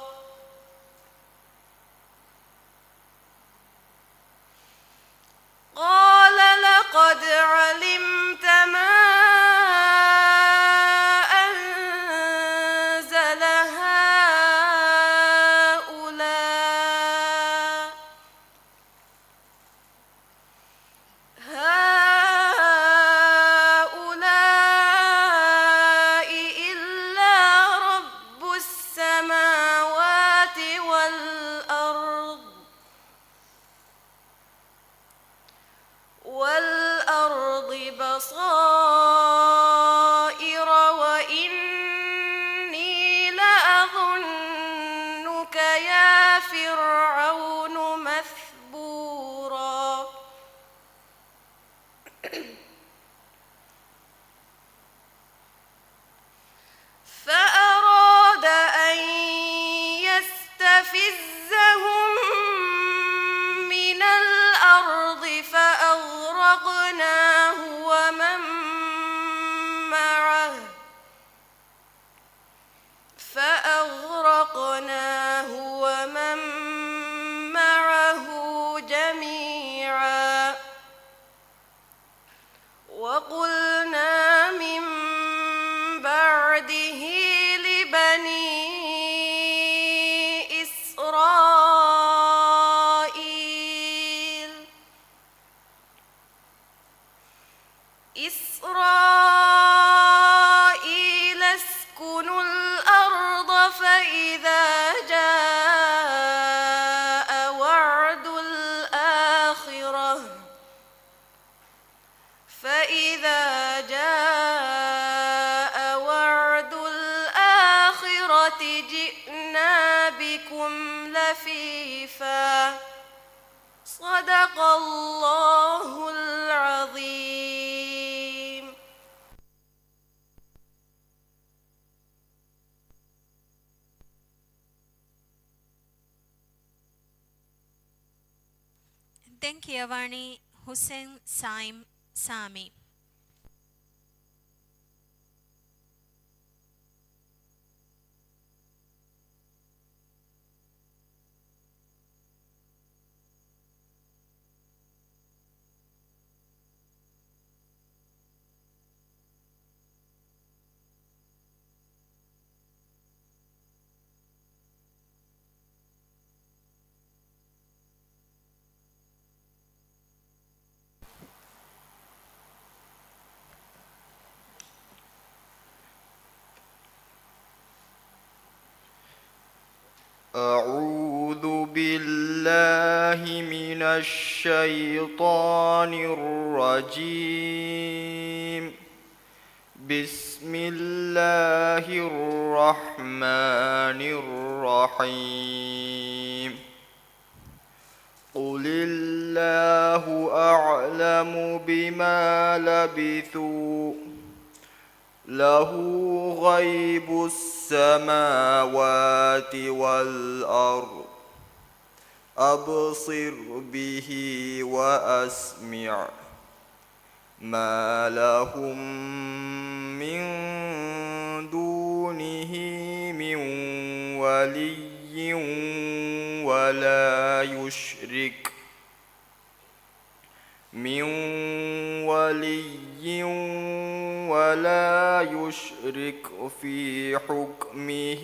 ضيفا صدق الله العظيم. දැන් කියවන්නේ හුසෙන් සයිම් සාමි. أعوذ بالله من الشيطان الرجيم. بسم الله الرحمن الرحيم. قل الله أعلم بما لبثوا له غيب السماوات والأرض أبصر به وأسمع ما لهم من دونه من ولي ولا يشرك في حكمه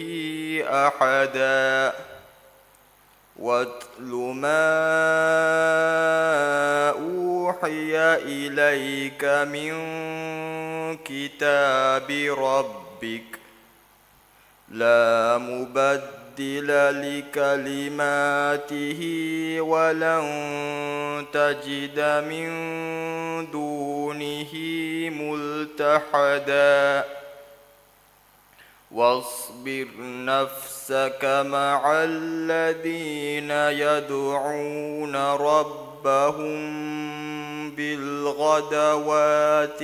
أحدا. واتل ما أوحي إليك من كتاب ربك لا مبدل لكلماته ولن تجد من دونه ملتحدا. واصبر نفسك مع الذين يدعون ربهم بالغدوات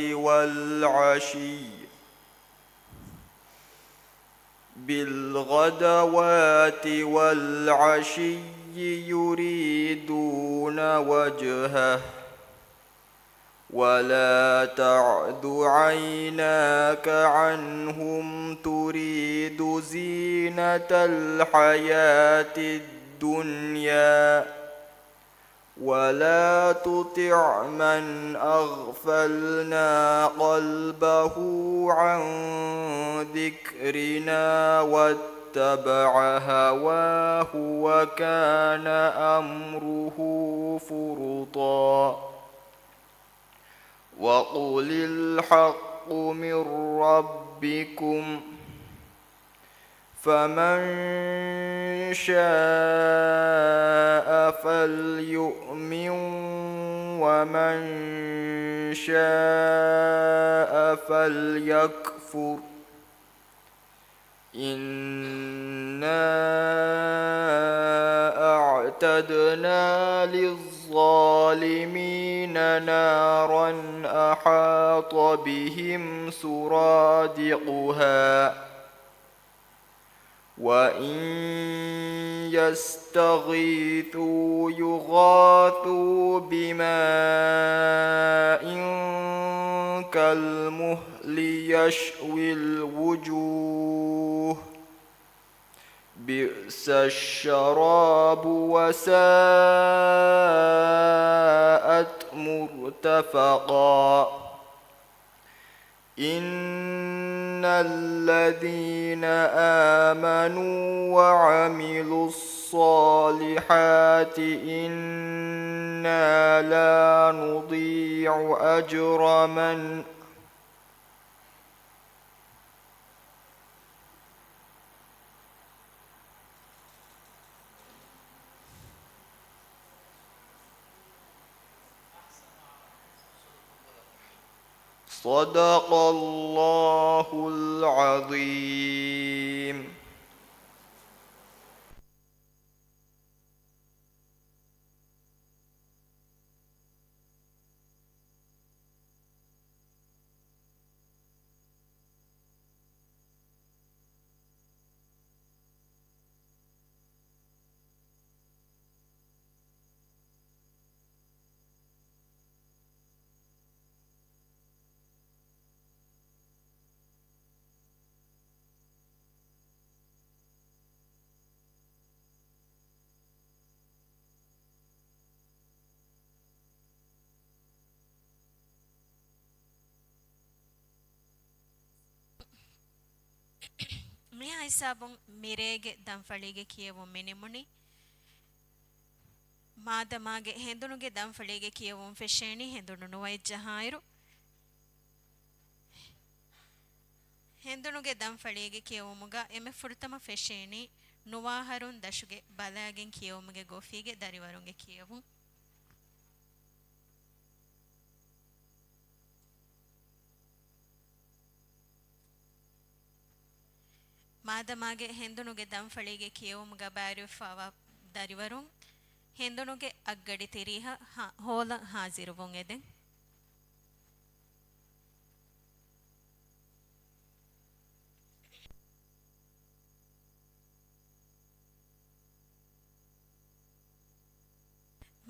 والعشي يريدون وجهه ولا تعد عيناك عنهم تريد زينة الحياة الدنيا ولا تطع من أغفلنا قلبه عن ذكرنا واتبع هواه وكان أمره فرطا. وقل الحق من ربكم فمن شاء فليؤمن ومن شاء فليكفر. إنا أعتدنا للظالمين نارا أحاط بهم سرادقها وإن يستغيثوا يغاثوا بماء كالمهل يشوي الوجوه بئس الشراب وساءت مرتفقا. إن الذين آمنوا وعملوا الصالحات إنا لا نضيع أجر من صدق الله العظيم. මිහ හිසාබුන් මිරේගේ දම්ෆලීගේ කියවුම් මිනිමුනි ಮಾದಮಾಗೆ ಹೆಂದುನುಗೆ ದಂಫಳಿಗೆ ಕಿಯವುಂ ಫೆಶೇಣಿ ಹೆಂದುನು ನುವೈಜ್ಜಹಾಯಿರು ಹೆಂದುನುಗೆ ದಂಫಳಿಗೆ ಕಿಯವುಮುಗ ಎಮೆ ಫುರ್ತಮ ಫೆಶೇಣಿ ನುವಾಹರುನ್ ದಶುಗೆ ಬಲಾಗೆನ್ ಕಿಯವುಮುಗೆ ಗೋಫಿಗೆ ದರಿವರುಂಗೆ ಕಿಯವು ಮಾದಮಾಗೆ ಹೆಂದುನುಗೆ ದಂಫಳಿಗೆ ಕಿಯವುಮುಗ ಬ್ಯಾರಿಫಾವ ದರಿವರುಂ ಹೆಂದುನುಗೆ ಅಗ್ಗಡಿ ತಿರಿಹ ಹೋಲ ಹಾಜಿರುವುಂ ಎದೆ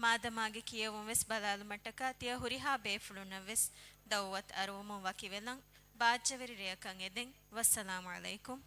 ಮಾದಮಾಗೆ ಕಿಯವುಂ ವೆಸ್ ಬಲಾಲು ಮಟ್ಟಕ ತಿಯ ಹುರಿಹಾ ಬೇಫುಳುನ ವೆಸ್ ದೌವತ್ ಅರುವುಮು ವಕಿವೆಲಂ ಬಾಜ್ಜವೆರಿ ರೇಯಕಂ ಎದೆಂ ವಸ್ಸಲಾಮು ಅಲೈಕುಂ